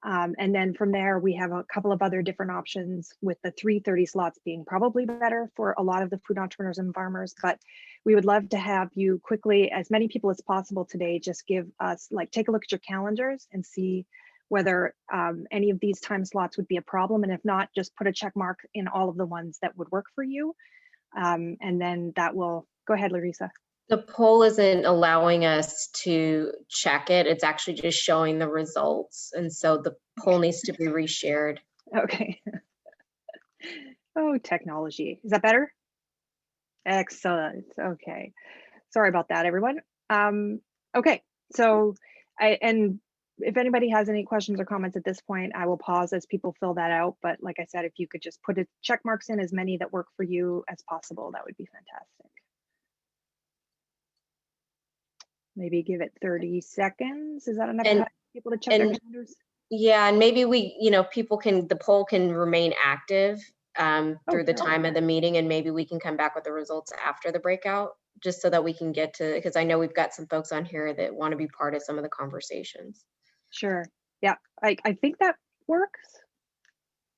Speaker 2: And then from there, we have a couple of other different options, with the 3:30 slots being probably better for a lot of the food entrepreneurs and farmers. But we would love to have you quickly, as many people as possible today, just give us, like, take a look at your calendars and see whether any of these time slots would be a problem. And if not, just put a check mark in all of the ones that would work for you. And then that will, go ahead, Larissa.
Speaker 1: The poll isn't allowing us to check it. It's actually just showing the results. And so the poll needs to be reshared.
Speaker 2: Okay. Oh, technology. Is that better? Excellent. Okay. Sorry about that, everyone. Okay. So and if anybody has any questions or comments at this point, I will pause as people fill that out. But like I said, if you could just put a check marks in as many that work for you as possible, that would be fantastic. Maybe give it 30 seconds. Is that enough time for people to check their calendars?
Speaker 1: Yeah, and maybe we, you know, the poll can remain active through the time of the meeting, and maybe we can come back with the results after the breakout, just so that we can get to, because I know we've got some folks on here that want to be part of some of the conversations.
Speaker 2: Sure. Yeah, I think that works.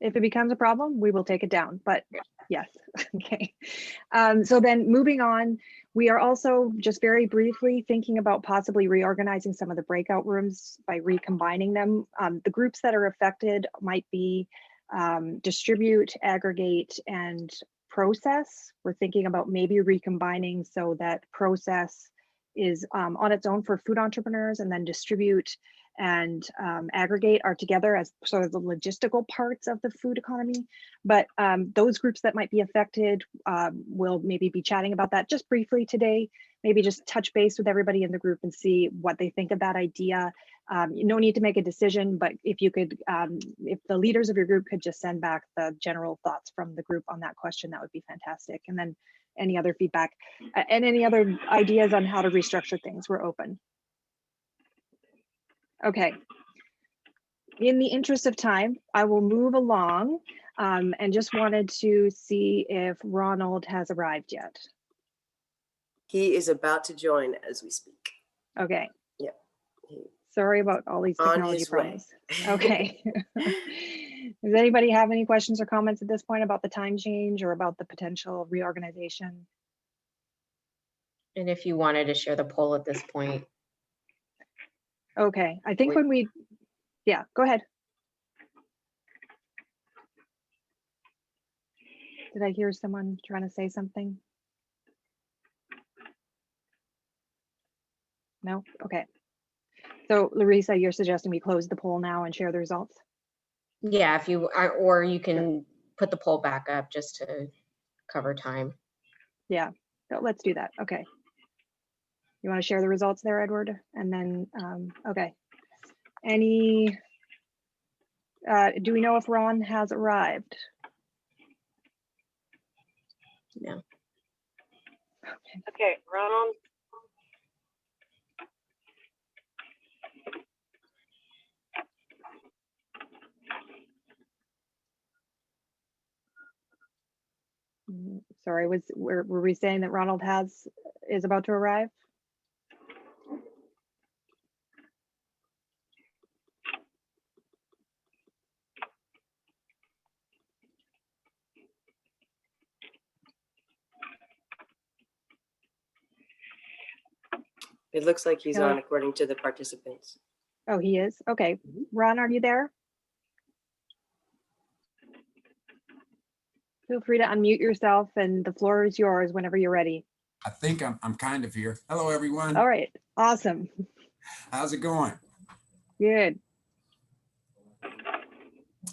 Speaker 2: If it becomes a problem, we will take it down, but yes. Okay. So then moving on, we are also just very briefly thinking about possibly reorganizing some of the breakout rooms by recombining them. The groups that are affected might be distribute, aggregate, and process. We're thinking about maybe recombining so that process is on its own for food entrepreneurs, and then distribute and aggregate are together as sort of the logistical parts of the food economy. But those groups that might be affected will maybe be chatting about that just briefly today. Maybe just touch base with everybody in the group and see what they think of that idea. No need to make a decision, but if you could, if the leaders of your group could just send back the general thoughts from the group on that question, that would be fantastic. And then any other feedback and any other ideas on how to restructure things, we're open. Okay. In the interest of time, I will move along and just wanted to see if Ronald has arrived yet.
Speaker 10: He is about to join as we speak.
Speaker 2: Okay.
Speaker 10: Yeah.
Speaker 2: Sorry about all these technology problems. Okay. Does anybody have any questions or comments at this point about the time change or about the potential reorganization?
Speaker 1: And if you wanted to share the poll at this point.
Speaker 2: Okay, I think when we, yeah, go ahead. Did I hear someone trying to say something? No? Okay. So Larissa, you're suggesting we close the poll now and share the results?
Speaker 1: Yeah, if you are, or you can put the poll back up just to cover time.
Speaker 2: Yeah, so let's do that. Okay. You want to share the results there, Edward? And then, okay. Any, do we know if Ron has arrived?
Speaker 1: No.
Speaker 11: Okay, Ronald.
Speaker 2: Sorry, were we saying that Ronald is about to arrive?
Speaker 10: It looks like he's
Speaker 2: Hello?
Speaker 10: on according to the participants.
Speaker 2: Oh, he is? Okay. Ron, are you there? Feel free to unmute yourself and the floor is yours whenever you're ready.
Speaker 11: I think I'm kind of here. Hello, everyone.
Speaker 2: All right. Awesome.
Speaker 11: How's it going?
Speaker 2: Good.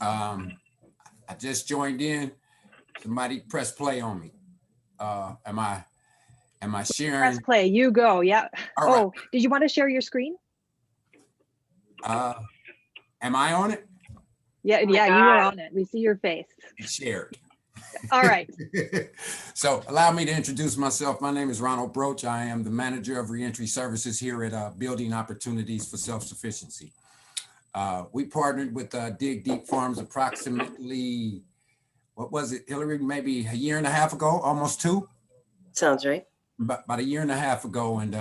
Speaker 11: I just joined in. Somebody press play on me. Am I sharing?
Speaker 2: Press play. You go. Yeah.
Speaker 11: All right.
Speaker 2: Oh, did you want to share your screen?
Speaker 11: Am I on it?
Speaker 2: Yeah. Yeah, you are on it. We see your face.
Speaker 11: It's shared.
Speaker 2: All right.
Speaker 11: So allow me to introduce myself. My name is Ronald Broach. I am the manager of reentry services here at Building Opportunities for Self-Sufficiency. We partnered with Dig Deep Farms approximately, what was it, Hillary, maybe a year and a half ago, almost 2?
Speaker 10: Sounds right.
Speaker 11: About a year and a half ago. And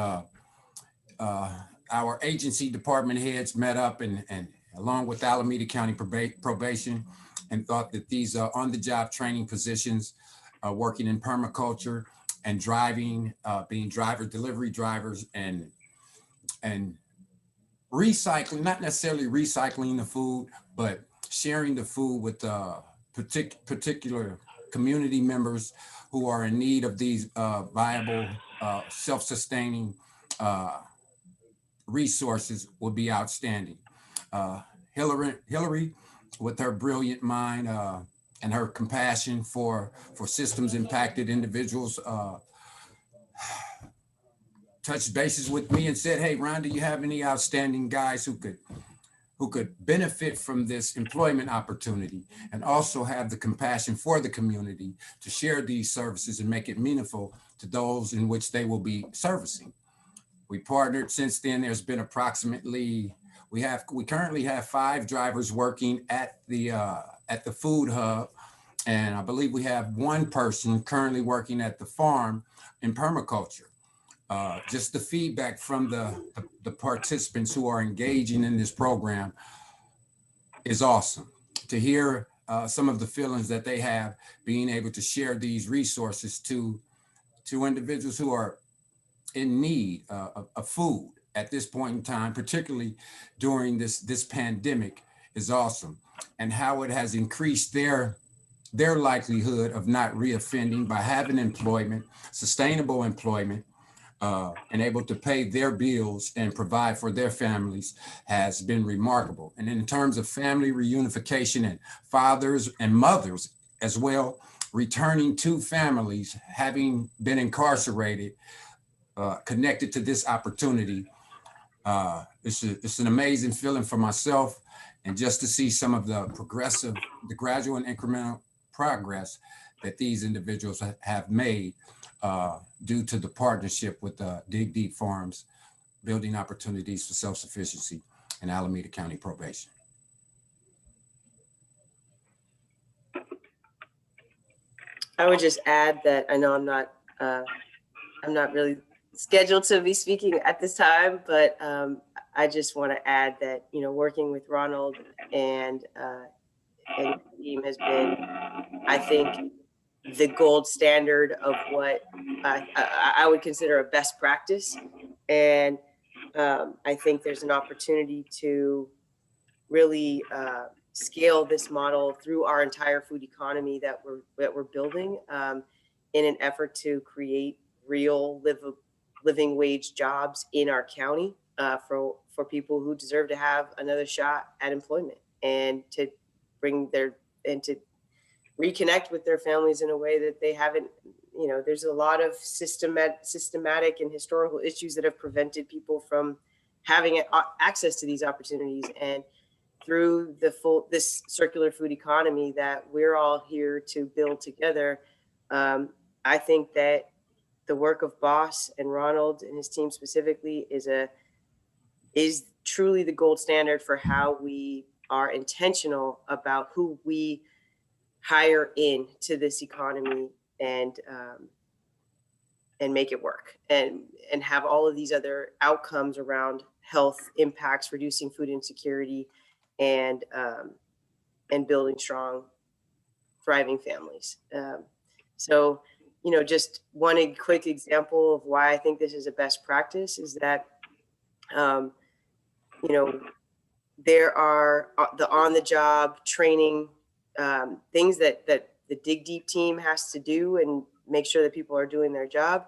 Speaker 11: our agency department heads met up and along with Alameda County Probation, and thought that these on-the-job training positions, working in permaculture and driving, being delivery drivers and recycling, not necessarily recycling the food, but sharing the food with particular community members who are in need of these viable, self-sustaining resources would be outstanding. Hillary, with her brilliant mind and her compassion for systems impacted individuals, touched bases with me and said, "Hey, Ron, do you have any outstanding guys who could benefit from this employment opportunity and also have the compassion for the community to share these services and make it meaningful to those in which they will be servicing?" We partnered. Since then, there's been approximately, we currently have 5 drivers working at the food hub. And I believe we have 1 person currently working at the farm in permaculture. Just the feedback from the participants who are engaging in this program is awesome. To hear some of the feelings that they have being able to share these resources to individuals who are in need of food at this point in time, particularly during this pandemic, is awesome. And how it has increased their likelihood of not reoffending by having employment, sustainable employment, and able to pay their bills and provide for their families has been remarkable. And in terms of family reunification and fathers and mothers as well, returning to families, having been incarcerated, connected to this opportunity, it's an amazing feeling for myself, and just to see some of the gradual and incremental progress that these individuals have made due to the partnership with Dig Deep Farms, Building Opportunities for Self-Sufficiency, and Alameda County Probation.
Speaker 10: I would just add that I know I'm not really scheduled to be speaking at this time, but I just want to add that, you know, working with Ronald and the team has been, I think, the gold standard of what I would consider a best practice. And I think there's an opportunity to really scale this model through our entire food economy that we're building in an effort to create real living wage jobs in our county for people who deserve to have another shot at employment, and to to reconnect with their families in a way that they haven't. You know, there's a lot of systematic and historical issues that have prevented people from having access to these opportunities. And through this circular food economy that we're all here to build together, I think that the work of Boss and Ronald and his team specifically is truly the gold standard for how we are intentional about who we hire in to this economy and make it work, and have all of these other outcomes around health impacts, reducing food insecurity, and building strong, thriving families. So, just one quick example of why I think this is a best practice is that, there are the on-the-job training things that the Dig Deep team has to do and make sure that people are doing their job.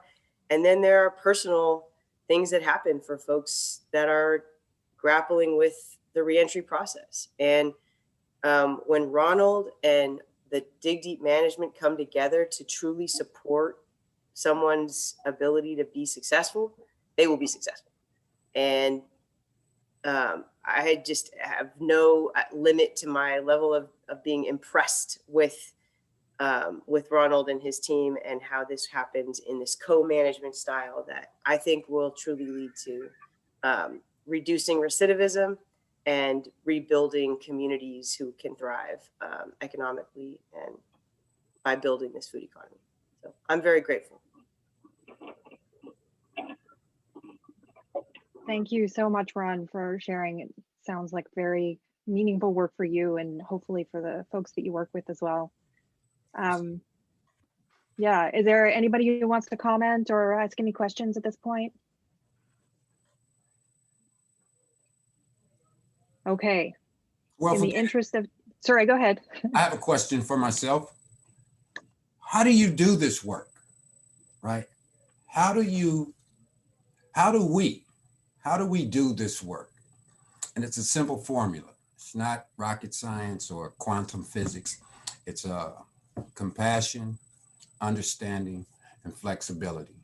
Speaker 10: And then there are personal things that happen for folks that are grappling with the reentry process. And when Ronald and the Dig Deep management come together to truly support someone's ability to be successful, they will be successful. And I just have no limit to my level of being impressed with Ronald and his team, and how this happens in this co-management style that I think will truly lead to reducing recidivism and rebuilding communities who can thrive economically and by building this food economy. So I'm very grateful.
Speaker 2: Thank you so much, Ron, for sharing. It sounds like very meaningful work for you, and hopefully for the folks that you work with as well. Yeah, is there anybody who wants to comment or ask any questions at this point? Okay.
Speaker 11: Well,
Speaker 2: in the interest of, sorry, go ahead.
Speaker 11: I have a question for myself. How do you do this work, right? How do we do this work? And it's a simple formula. It's not rocket science or quantum physics. It's compassion, understanding, and flexibility,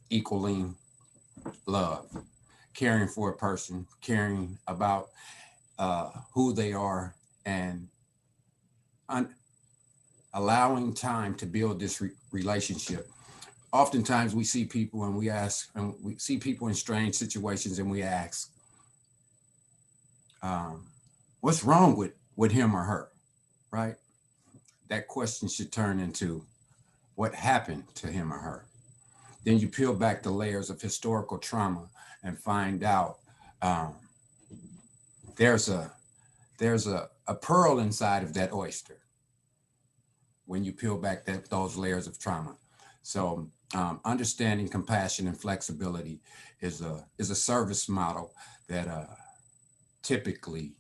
Speaker 11: equaling love, caring for a person, caring about who they are, and allowing time to build this relationship. Oftentimes we see people and we see people in strange situations and we ask, what's wrong with him or her, right? That question should turn into what happened to him or her. Then you peel back the layers of historical trauma and find out there's a pearl inside of that oyster when you peel back those layers of trauma. So understanding compassion and flexibility is a service model that typically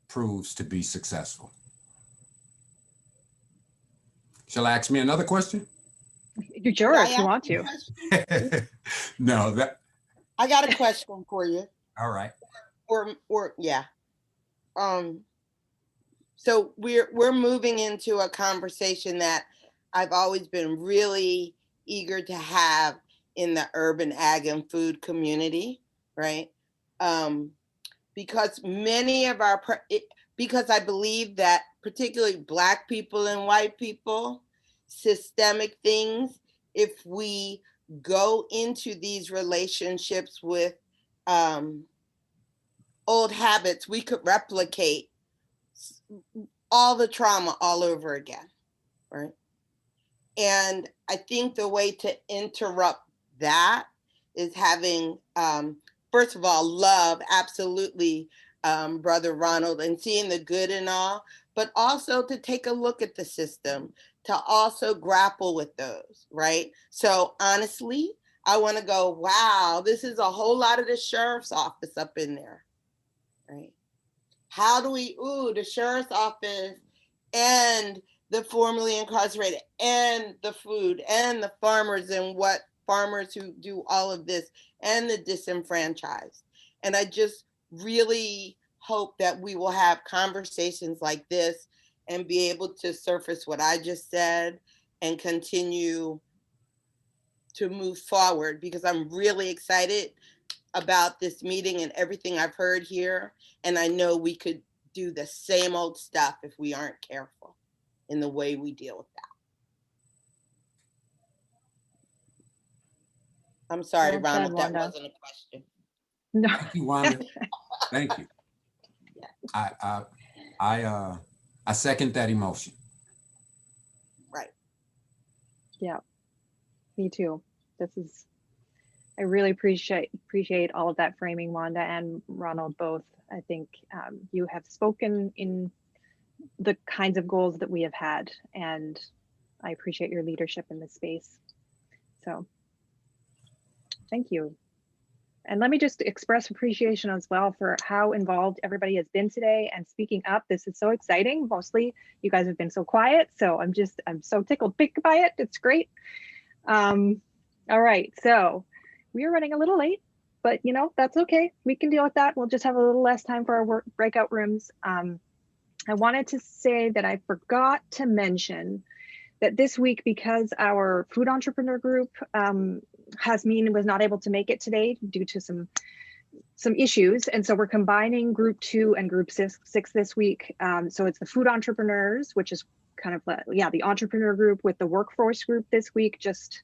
Speaker 11: proves to be successful. Shall I ask me another question?
Speaker 2: You sure, if you want to.
Speaker 11: No,
Speaker 6: I got a question for you.
Speaker 11: All right.
Speaker 6: Or yeah. So we're moving into a conversation that I've always been really eager to have in the urban ag and food community, right? Because many of because I believe that particularly Black people and white people, systemic things, if we go into these relationships with old habits, we could replicate all the trauma all over again, right? And I think the way to interrupt that is having, first of all, love, absolutely, Brother Ronald, and seeing the good and all, but also to take a look at the system, to also grapple with those, right? So honestly, I want to go, wow, this is a whole lot of the sheriff's office up in there, right? How do we, the sheriff's office and the formerly incarcerated and the food and the farmers and what farmers who do all of this and the disenfranchised. And I just really hope that we will have conversations like this and be able to surface what I just said and continue to move forward, because I'm really excited about this meeting and everything I've heard here. And I know we could do the same old stuff if we aren't careful in the way we deal with that. I'm sorry,
Speaker 2: Well said,
Speaker 6: Ronald, that
Speaker 2: Wanda.
Speaker 6: wasn't a question.
Speaker 2: No.
Speaker 11: Thank you, Wanda. Thank you. I I second that emotion.
Speaker 6: Right.
Speaker 2: Yeah, me too. I really appreciate all of that framing, Wanda and Ronald both. I think you have spoken in the kinds of goals that we have had, and I appreciate your leadership in this space. So thank you. And let me just express appreciation as well for how involved everybody has been today and speaking up. This is so exciting. Mostly you guys have been so quiet. So I'm so tickled pink by it. It's great. All right, so we are running a little late, but you know, that's okay. We can deal with that. We'll just have a little less time for our breakout rooms. I wanted to say that I forgot to mention that this week, because our food entrepreneur group was not able to make it today due to some issues. And so we're combining group 2 and group 6 this week. So it's the food entrepreneurs, which is kind of, the entrepreneur group, with the workforce group this week, just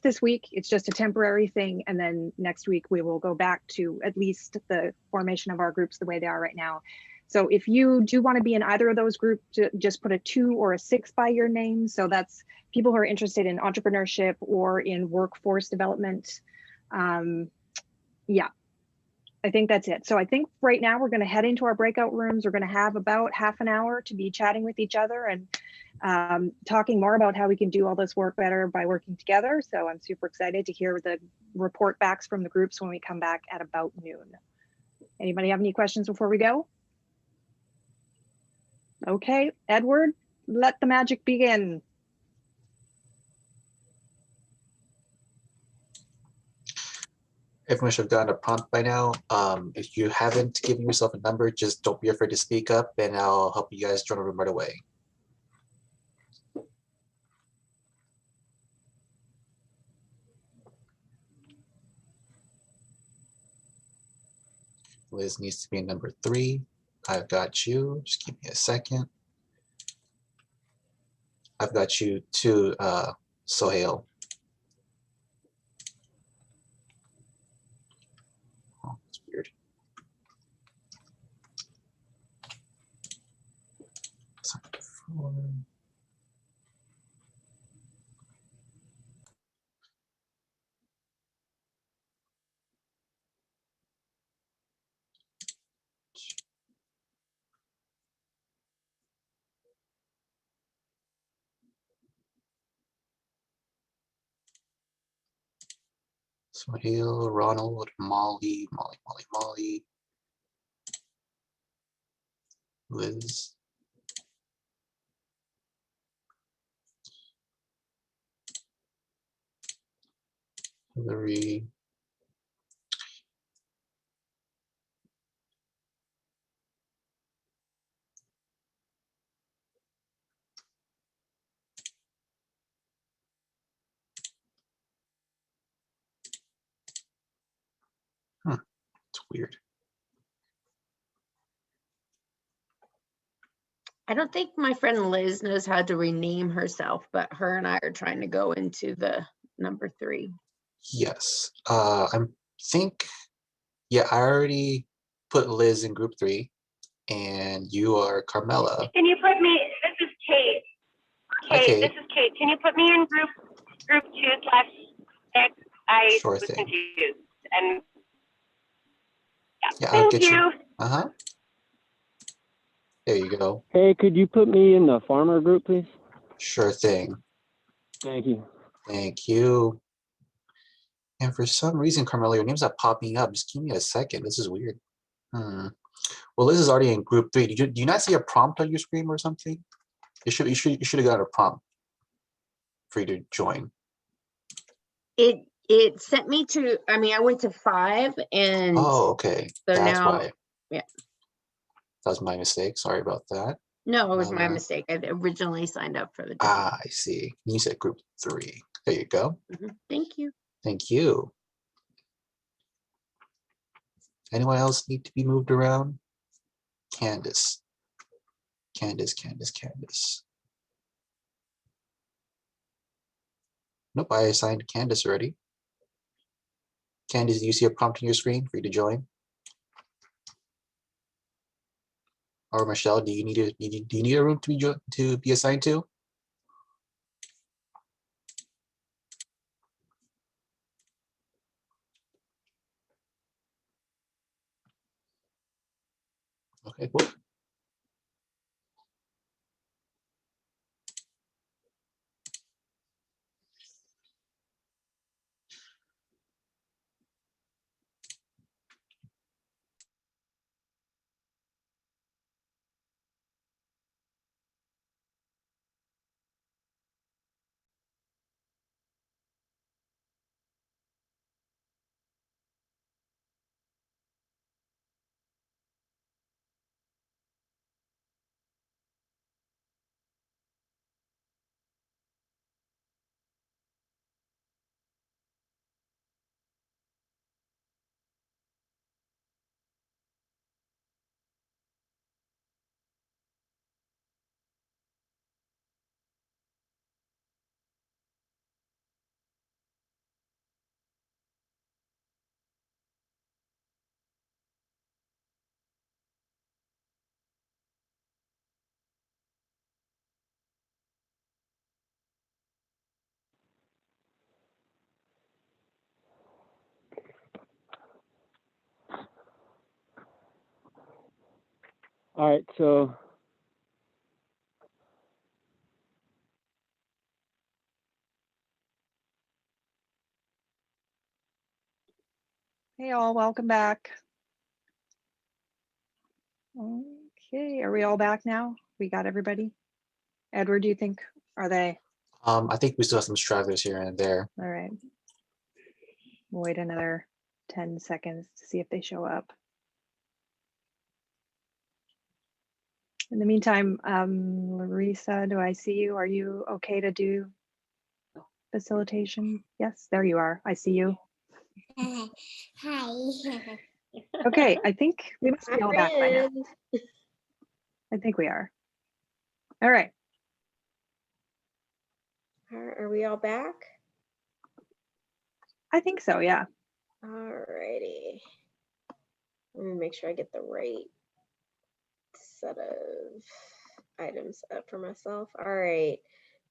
Speaker 2: this week. It's just a temporary thing. And then next week we will go back to at least the formation of our groups the way they are right now. So if you do want to be in either of those groups, just put a 2 or a 6 by your name. So that's people who are interested in entrepreneurship or in workforce development. Yeah, I think that's it. So I think right now we're going to head into our breakout rooms. We're going to have about half an hour to be chatting with each other and talking more about how we can do all this work better by working together. So I'm super excited to hear the report backs from the groups when we come back at about noon. Anybody have any questions before we go? Okay, Edward, let the magic begin.
Speaker 3: Everyone should have gotten a prompt by now. If you haven't given yourself a number, just don't be afraid to speak up, and I'll help you guys join the room right away. Liz needs to be number 3. I've got you. Just give me a second. I've got you too, Sohail. Oh, that's weird. Sohail, Ronald, Molly, Liz. Hillary. It's weird.
Speaker 12: I don't think my friend Liz knows how to rename herself, but her and I are trying to go into the number 3.
Speaker 3: Yes. I think, yeah, I already put Liz in group 3, and you are Carmela.
Speaker 13: Can you put me, this is Kate.
Speaker 3: Hi, Kate.
Speaker 13: This is Kate. Can you put me in group 2/6? I
Speaker 3: Sure
Speaker 13: was
Speaker 3: thing.
Speaker 13: confused. And
Speaker 3: Yeah, I'll
Speaker 13: thank
Speaker 3: get
Speaker 13: you.
Speaker 3: Uh-huh. There you go.
Speaker 14: Hey, could you put me in the farmer group, please?
Speaker 3: Sure thing.
Speaker 14: Thank you.
Speaker 3: Thank you. And for some reason, Carmela, your name's not popping up. Just give me a second. This is weird. Well, Liz is already in group 3. Do you not see a prompt on your screen or something? You should have got a prompt for you to join.
Speaker 12: It sent me to, I went to 5 and
Speaker 3: Oh, okay.
Speaker 12: so
Speaker 3: That's
Speaker 12: now,
Speaker 3: why.
Speaker 12: yeah.
Speaker 3: That was my mistake. Sorry about that.
Speaker 12: No, it was my mistake. I originally signed up for the different.
Speaker 3: I see. You said group 3. There you go.
Speaker 12: Thank you.
Speaker 3: Thank you. Anyone else need to be moved around? Candace. Candace. Nope, I assigned Candace already. Candace, do you see a prompt on your screen for you to join? Or Michelle, do you need a room to be assigned to? Okay, cool.
Speaker 14: All right, so
Speaker 2: Hey all, welcome back. Okay, are we all back now? We got everybody? Edward, do you think, are they?
Speaker 3: I think we still have some stragglers here and there.
Speaker 2: All right. We'll wait another 10 seconds to see if they show up. In the meantime, Larissa, do I see you? Are you okay to do facilitation? Yes, there you are. I see you.
Speaker 13: Hi.
Speaker 2: Okay, I think we must be
Speaker 1: Hi,
Speaker 2: all back by now.
Speaker 1: friend.
Speaker 2: I think we are. All right.
Speaker 1: Are we all back?
Speaker 2: I think so, yeah.
Speaker 1: All righty. Let me make sure I get the right set of items up for myself. All right.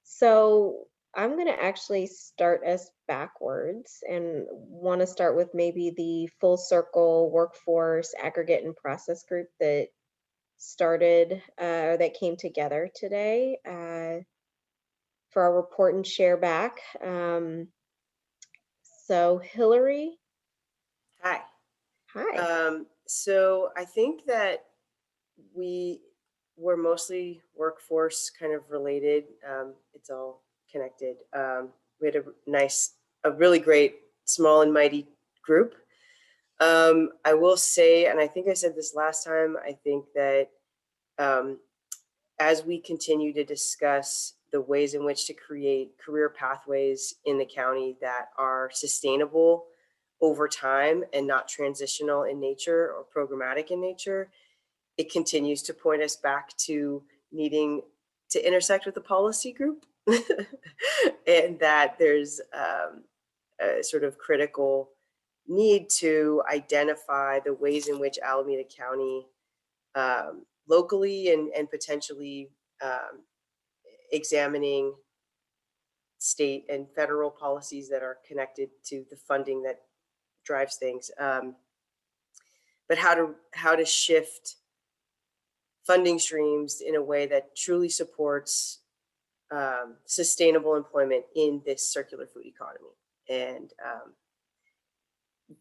Speaker 1: So I'm going to actually start us backwards and want to start with maybe the full circle workforce aggregate and process group that started or that came together today for our report and share back. So Hillary.
Speaker 10: Hi.
Speaker 1: Hi.
Speaker 10: So I think that we were mostly workforce kind of related. It's all connected. We had a really great small and mighty group. I will say, and I think I said this last time, I think that as we continue to discuss the ways in which to create career pathways in the county that are sustainable over time and not transitional in nature or programmatic in nature, it continues to point us back to needing to intersect with the policy group and that there's a sort of critical need to identify the ways in which Alameda County locally and potentially examining state and federal policies that are connected to the funding that drives things, but how to shift funding streams in a way that truly supports sustainable employment in this circular food economy. And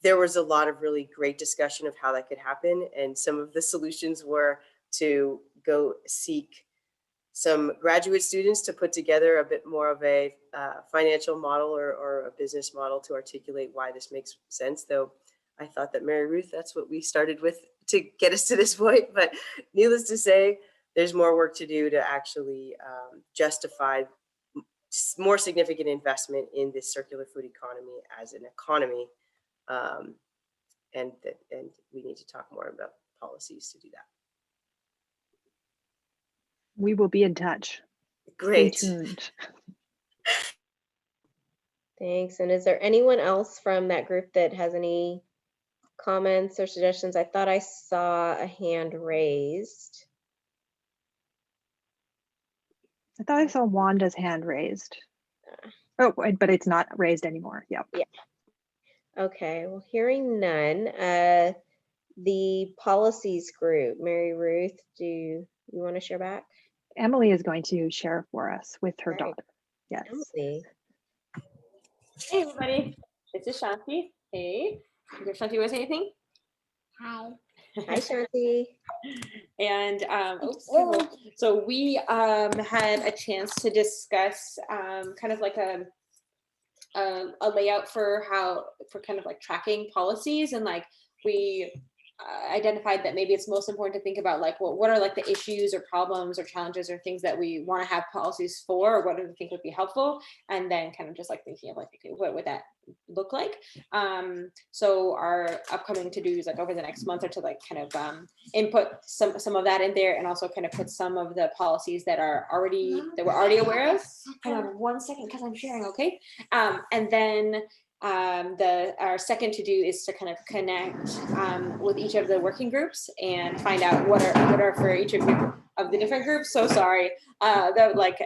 Speaker 10: there was a lot of really great discussion of how that could happen. And some of the solutions were to go seek some graduate students to put together a bit more of a financial model or a business model to articulate why this makes sense. Though I thought that Mary Ruth, that's what we started with to get us to this point. But needless to say, there's more work to do to actually justify more significant investment in this circular food economy as an economy. And we need to talk more about policies to do that.
Speaker 2: We will be in touch.
Speaker 10: Great.
Speaker 2: Stay tuned.
Speaker 1: Thanks. And is there anyone else from that group that has any comments or suggestions? I thought I saw a hand raised.
Speaker 2: I thought I saw Wanda's hand raised. Oh, but it's not raised anymore. Yep.
Speaker 1: Yeah. Okay, well, hearing none, the policies group, Mary Ruth, do you want to share back?
Speaker 2: Emily is going to share for us with her
Speaker 1: All right.
Speaker 2: daughter. Yes.
Speaker 1: Emily.
Speaker 7: Hey, everybody. This is Shanti. Hey. Shanti, was anything?
Speaker 1: Hi. Hi, Shanti.
Speaker 7: And so we had a chance to discuss kind of like a layout for kind of like tracking policies, and like we identified that maybe it's most important to think about like, well, what are like the issues or problems or challenges or things that we want to have policies for, or what do we think would be helpful, and then kind of just like thinking of like, okay, what would that look like? So our upcoming to-dos like over the next month are to like kind of input some of that in there, and also kind of put some of the policies that we're already aware of. Hang on 1 second because I'm sharing, okay? And then our second to do is to kind of connect with each of the working groups and find out what are for each of the different groups. So sorry, the like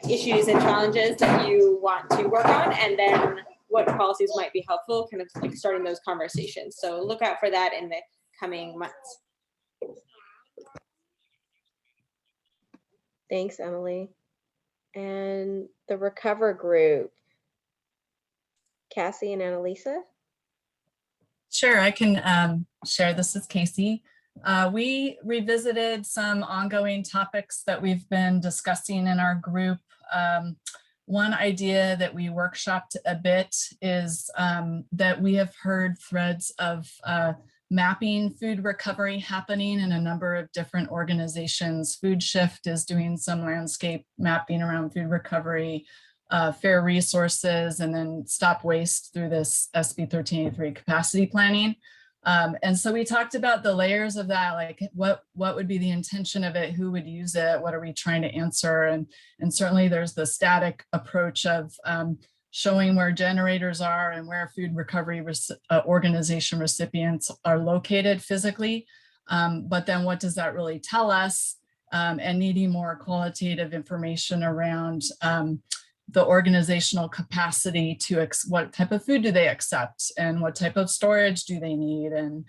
Speaker 7: issues and challenges that you want to work on, and then what policies might be helpful, kind of like starting those conversations. So look out for that in the coming months.
Speaker 1: Thanks, Emily. And the Recover group, Cassie and Annalisa?
Speaker 15: Sure, I can share. This is Casey. We revisited some ongoing topics that we've been discussing in our group. One idea that we workshopped a bit is that we have heard threads of mapping food recovery happening in a number of different organizations. Food Shift is doing some landscape mapping around food recovery, Fair Resources, and then Stop Waste through this SB 1383 capacity planning. And so we talked about the layers of that, like what would be the intention of it, who would use it, what are we trying to answer? And certainly there's the static approach of showing where generators are and where food recovery organization recipients are located physically. But then what does that really tell us? And needing more qualitative information around the organizational capacity to what type of food do they accept and what type of storage do they need, and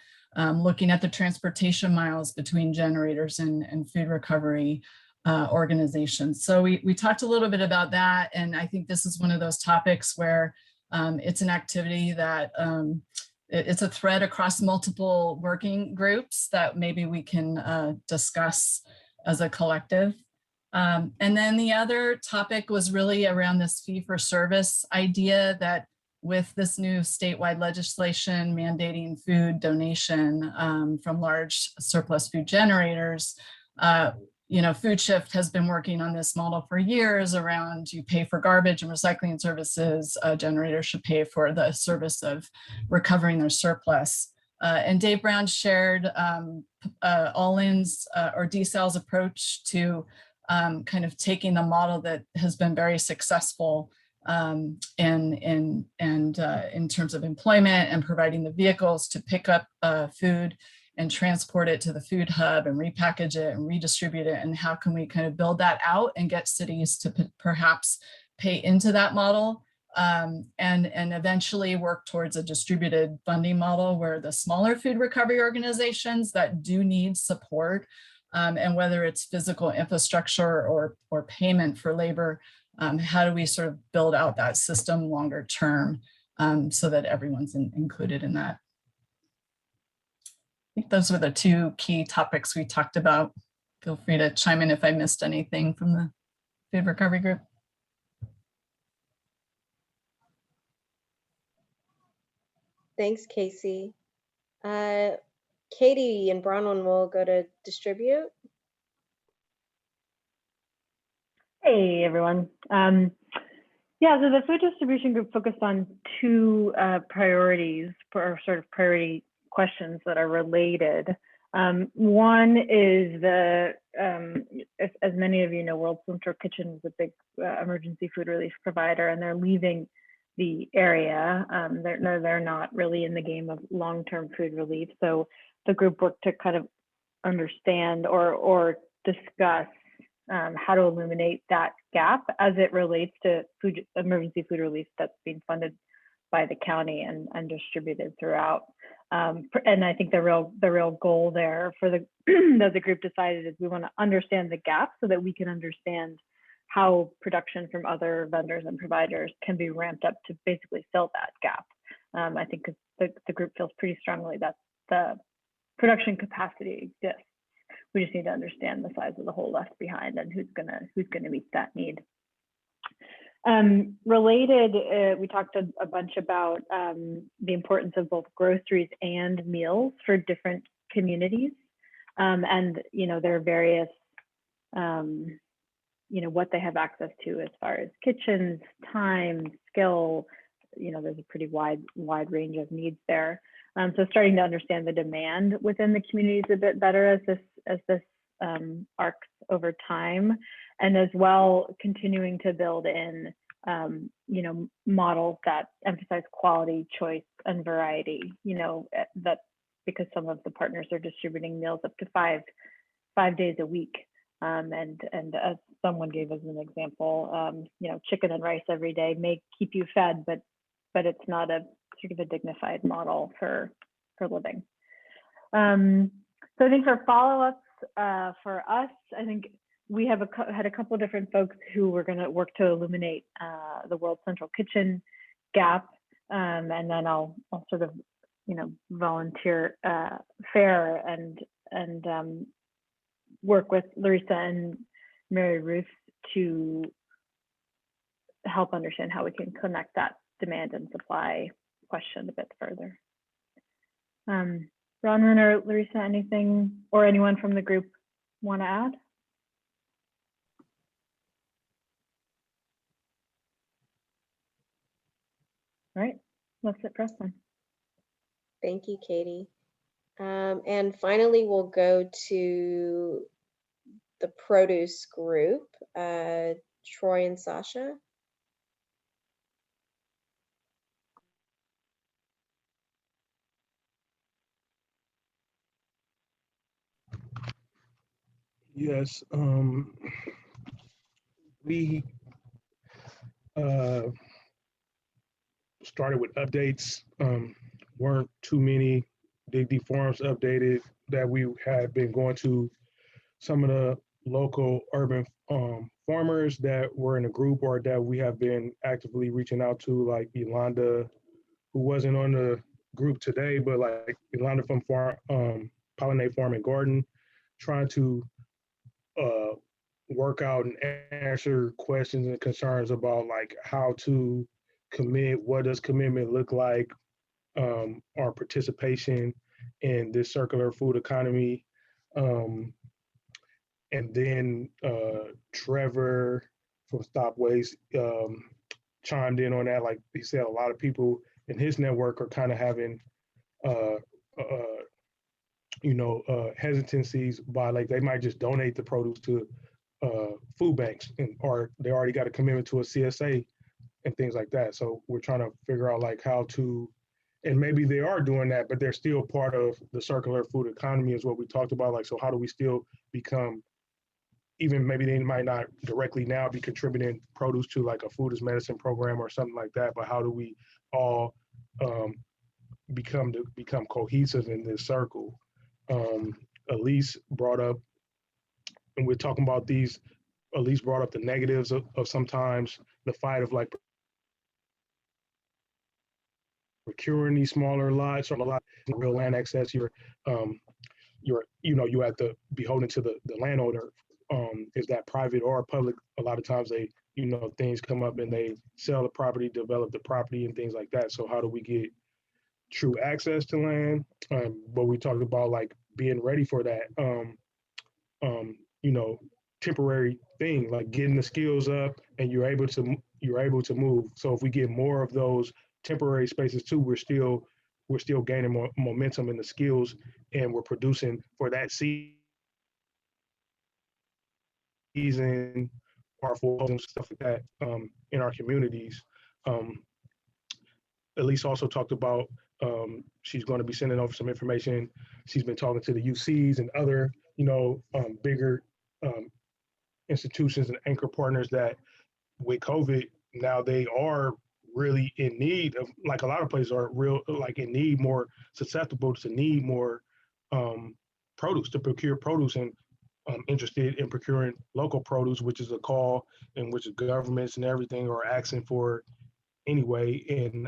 Speaker 15: looking at the transportation miles between generators and food recovery organizations. So we talked a little bit about that, and I think this is one of those topics where it's an activity that it's a thread across multiple working groups that maybe we can discuss as a collective. And then the other topic was really around this fee-for-service idea that with this new statewide legislation mandating food donation from large surplus food generators, Food Shift has been working on this model for years around you pay for garbage and recycling services, generators should pay for the service of recovering their surplus. And Dave Brown shared All-In's or DCEL's approach to kind of taking the model that has been very successful in terms of employment and providing the vehicles to pick up food and transport it to the food hub and repackage it and redistribute it, and how can we kind of build that out and get cities to perhaps pay into that model, and eventually work towards a distributed funding model where the smaller food recovery organizations that do need support, and whether it's physical infrastructure or payment for labor, how do we sort of build out that system longer term so that everyone's included in that? I think those were the two key topics we talked about. Feel free to chime in if I missed anything from the food recovery group.
Speaker 1: Thanks, Casey. Katie and Bronwyn will go to distribute.
Speaker 16: Hey, everyone. Yeah, so the food distribution group focused on two priorities, or sort of priority questions that are related. One is as many of you know, World Central Kitchen is a big emergency food relief provider, and they're leaving the area. They're not really in the game of long-term food relief. So the group worked to kind of understand or discuss how to illuminate that gap as it relates to emergency food relief that's being funded by the county and distributed throughout. And I think the real goal there for the that the group decided is we want to understand the gap so that we can understand how production from other vendors and providers can be ramped up to basically fill that gap. I think the group feels pretty strongly that the production capacity exists. We just need to understand the size of the hole left behind and who's gonna meet that need. Related, we talked a bunch about the importance of both groceries and meals for different communities. And, there are various, what they have access to as far as kitchens, time, skill, there's a pretty wide range of needs there. So starting to understand the demand within the communities a bit better as this arcs over time, and as well continuing to build in models that emphasize quality, choice, and variety. That because some of the partners are distributing meals up to five days a week, and as someone gave as an example, chicken and rice every day may keep you fed, but it's not a sort of a dignified model for living. So I think for follow-ups for us, I think we have had a couple of different folks who were going to work to illuminate the World Central Kitchen gap, and then I'll sort of volunteer fair and work with Larissa and Mary Ruth to help understand how we can connect that demand and supply question a bit further. Bronwyn or Larissa, anything, or anyone from the group want to add? All right, let's hit press then.
Speaker 1: Thank you, Katie. And finally, we'll go to the produce group, Troy and Sasha.
Speaker 17: Yes, we started with updates. Weren't too many the forums updated that we had been going to some of the local urban farmers that were in a group or that we have been actively reaching out to, like Yolanda, who wasn't on the group today, but like Yolanda from Pollinate Farm and Garden, trying to work out and answer questions and concerns about like how to commit, what does commitment look like, our participation in this circular food economy. And then Trevor from Stop Waste chimed in on that. Like he said, a lot of people in his network are kind of having hesitancies by like they might just donate the produce to food banks, or they already got a commitment to a CSA and things like that. So we're trying to figure out like how to, and maybe they are doing that, but they're still part of the circular food economy is what we talked about. Like, so how do we still become, even maybe they might not directly now be contributing produce to like a food as medicine program or something like that, but how do we all become cohesive in this circle? Elise brought up, and we're talking about these, Elise brought up the negatives of sometimes the fight of like procuring these smaller lots or a lot of real land access. You're at the beholden to the landowner. Is that private or public? A lot of times they, things come up and they sell the property, develop the property and things like that. So how do we get true access to land? But we talked about like being ready for that, temporary thing, like getting the skills up and you're able to move. So if we get more of those temporary spaces too, we're still gaining more momentum in the skills, and we're producing for that season or for stuff like that in our communities. Elise also talked about she's going to be sending over some information. She's been talking to the UCs and other bigger institutions and anchor partners that with COVID, now they are really in need of, like a lot of places are real, like in need, more susceptible to need more produce, to procure produce, and interested in procuring local produce, which is a call in which governments and everything are asking for anyway. And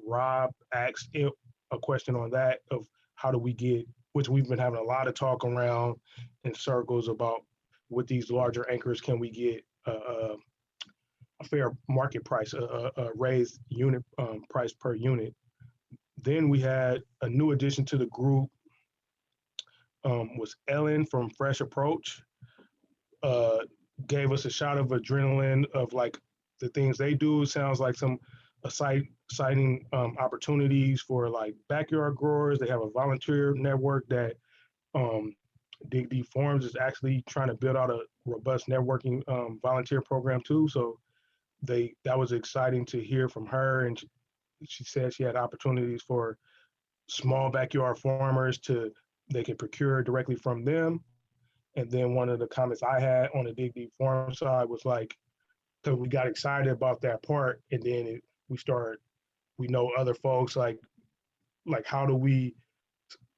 Speaker 17: Rob asked a question on that of how do we get, which we've been having a lot of talk around in circles about with these larger anchors, can we get a fair market price, a raised unit price per unit. Then we had a new addition to the group, was Ellen from Fresh Approach. Gave us a shot of adrenaline of like the things they do. Sounds like some exciting opportunities for like backyard growers. They have a volunteer network that Dig Deep Farms is actually trying to build out a robust networking volunteer program too. So that was exciting to hear from her. And she said she had opportunities for small backyard farmers they can procure directly from them. And then one of the comments I had on the Dig Deep Farm side was like, because we got excited about that part, and then we know other folks like how do we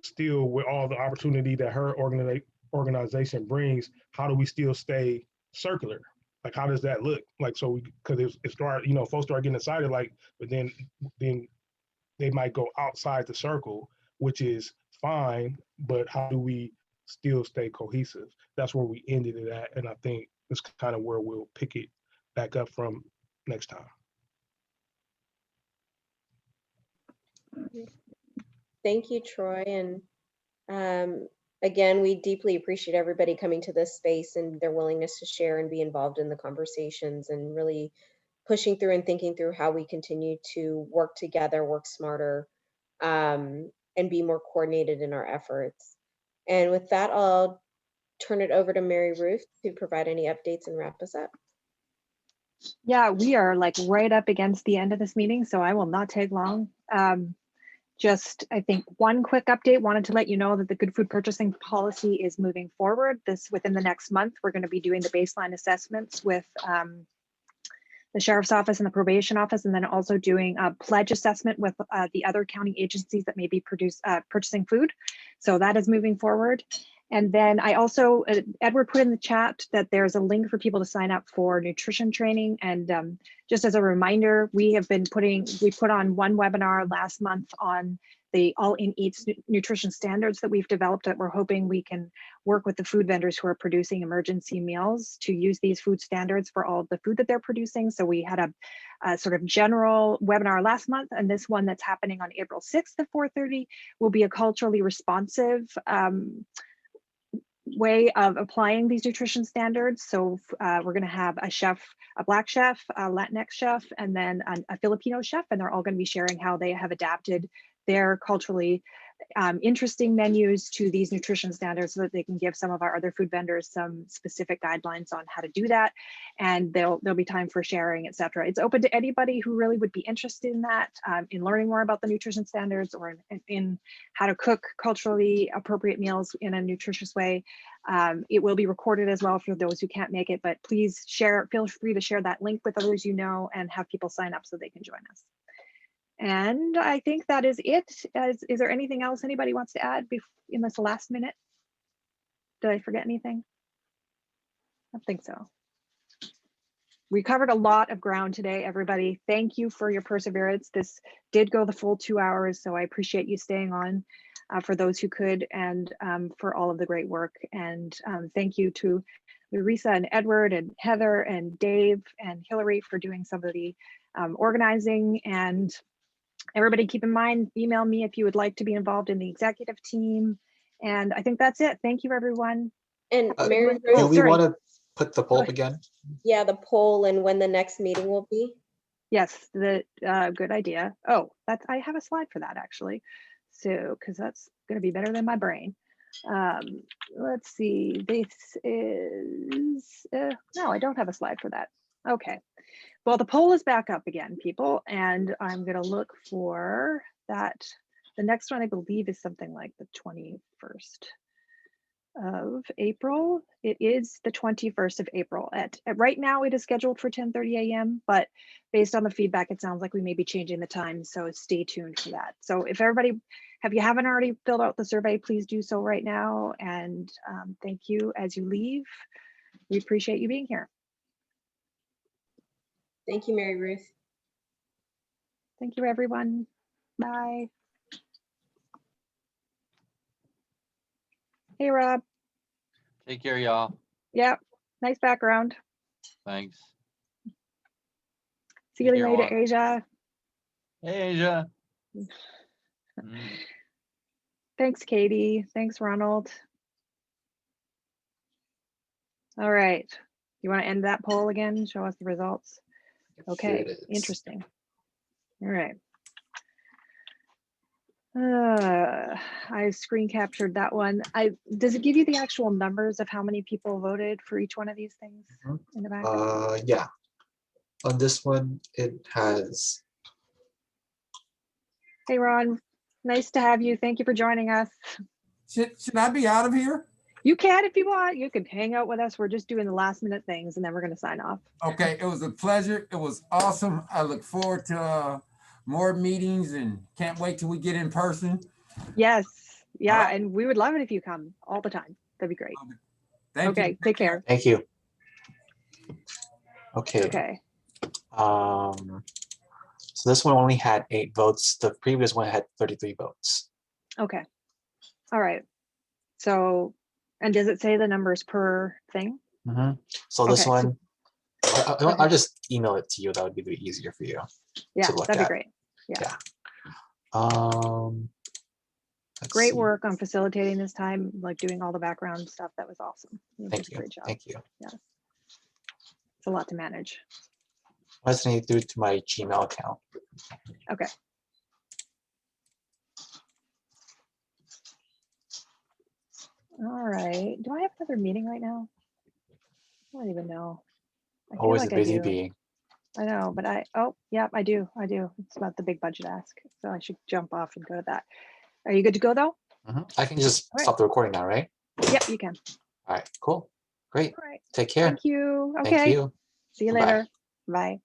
Speaker 17: still, with all the opportunity that her organization brings, how do we still stay circular? Like, how does that look? Like, so because it started, folks start getting excited, like, but then they might go outside the circle, which is fine, but how do we still stay cohesive? That's where we ended it at. And I think it's kind of where we'll pick it back up from next time.
Speaker 1: Thank you, Troy. And again, we deeply appreciate everybody coming to this space and their willingness to share and be involved in the conversations and really pushing through and thinking through how we continue to work together, work smarter, and be more coordinated in our efforts. And with that, I'll turn it over to Mary Ruth to provide any updates and wrap us up.
Speaker 2: Yeah, we are like right up against the end of this meeting, so I will not take long. Just, I think, one quick update. Wanted to let you know that the Good Food Purchasing Policy is moving forward. Within the next month, we're going to be doing the baseline assessments with the Sheriff's Office and the Probation Office, and then also doing a pledge assessment with the other county agencies that may be purchasing food. So that is moving forward. And then I also, Edward put in the chat that there's a link for people to sign up for nutrition training. And just as a reminder, we put on one webinar last month on the All In Eats nutrition standards that we've developed, that we're hoping we can work with the food vendors who are producing emergency meals to use these food standards for all of the food that they're producing. So we had a sort of general webinar last month, and this one that's happening on April 6th at 4:30 will be a culturally responsive way of applying these nutrition standards. So we're going to have a chef, a Black chef, a Latinx chef, and then a Filipino chef, and they're all going to be sharing how they have adapted their culturally interesting menus to these nutrition standards so that they can give some of our other food vendors some specific guidelines on how to do that. And there'll be time for sharing, etc. It's open to anybody who really would be interested in that, in learning more about the nutrition standards, or in how to cook culturally appropriate meals in a nutritious way. It will be recorded as well for those who can't make it, but please feel free to share that link with others you know, and have people sign up so they can join us. And I think that is it. Is there anything else anybody wants to add in this last minute? Did I forget anything? I don't think so. We covered a lot of ground today, everybody. Thank you for your perseverance. This did go the full 2 hours, so I appreciate you staying on for those who could, and for all of the great work. And thank you to Larissa and Edward and Heather and Dave and Hillary for doing some of the organizing. And everybody keep in mind, email me if you would like to be involved in the executive team. And I think that's it. Thank you, everyone.
Speaker 1: And Mary Ruth,
Speaker 3: do we want to put the poll up again?
Speaker 1: Yeah, the poll and when the next meeting will be.
Speaker 2: Yes, good idea. Oh, I have a slide for that actually. So, because that's going to be better than my brain. Let's see, this is, no, I don't have a slide for that. Okay. Well, the poll is back up again, people, and I'm going to look for that. The next one, I believe, is something like the 21st. of April. It is the 21st of April. At right now, it is scheduled for 10:30 a.m., but based on the feedback, it sounds like we may be changing the time, so stay tuned for that. So if everybody, if you haven't already filled out the survey, please do so right now. And thank you as you leave. We appreciate you being here.
Speaker 1: Thank you, Mary Ruth.
Speaker 2: Thank you, everyone. Bye. Hey, Rob.
Speaker 18: Take care, y'all.
Speaker 2: Yep. Nice background.
Speaker 18: Thanks.
Speaker 2: See you
Speaker 18: Take care,
Speaker 2: later,
Speaker 18: Juan.
Speaker 2: Asia.
Speaker 18: Hey, Asia.
Speaker 2: Thanks, Katie. Thanks, Ronald. All right. You want to end that poll again? Show us the results. Okay.
Speaker 3: it is.
Speaker 2: Interesting. All right. I screen captured that one. Does it give you the actual numbers of how many people voted for each one of these things in the back?
Speaker 3: Yeah. On this one, it has.
Speaker 2: Hey, Ron. Nice to have you. Thank you for joining us.
Speaker 11: Should I be out of here?
Speaker 2: You can if you want. You can hang out with us. We're just doing the last minute things and then we're going to sign off.
Speaker 11: Okay, it was a pleasure. It was awesome. I look forward to more meetings and can't wait till we get in person.
Speaker 2: Yes. Yeah. And we would love it if you come all the time. That'd be great.
Speaker 11: Thank you.
Speaker 2: Take care.
Speaker 3: Thank you. Okay.
Speaker 2: Okay.
Speaker 3: So this one only had 8 votes. The previous one had 33 votes.
Speaker 2: Okay. All right. So, and does it say the numbers per thing?
Speaker 3: So this
Speaker 2: Okay,
Speaker 3: one, I'll just email it to you. That would be easier for you
Speaker 2: Yeah,
Speaker 3: to look
Speaker 2: that'd
Speaker 3: at.
Speaker 2: be great. Yeah.
Speaker 3: Let's
Speaker 2: Great
Speaker 3: see.
Speaker 2: work on facilitating this time, like doing all the background stuff. That was awesome.
Speaker 3: Thank you.
Speaker 2: Great job.
Speaker 3: Thank you.
Speaker 2: Yeah. It's a lot to manage.
Speaker 3: I just need to do it to my Gmail account.
Speaker 2: Okay. All right. Do I have another meeting right now? I don't even know. I feel
Speaker 3: Always
Speaker 2: like
Speaker 3: a busy
Speaker 2: I do.
Speaker 3: bee.
Speaker 2: I know, but yeah, I do. It's about the big budget ask. So I should jump off and go to that. Are you good to go though?
Speaker 3: I can just
Speaker 2: All right.
Speaker 3: stop the recording now, right?
Speaker 2: Yep, you can.
Speaker 3: All right, cool. Great.
Speaker 2: All right.
Speaker 3: Take care.
Speaker 2: Thank you. Okay.
Speaker 3: Thank you.
Speaker 2: See you
Speaker 3: Bye.
Speaker 2: later. Bye.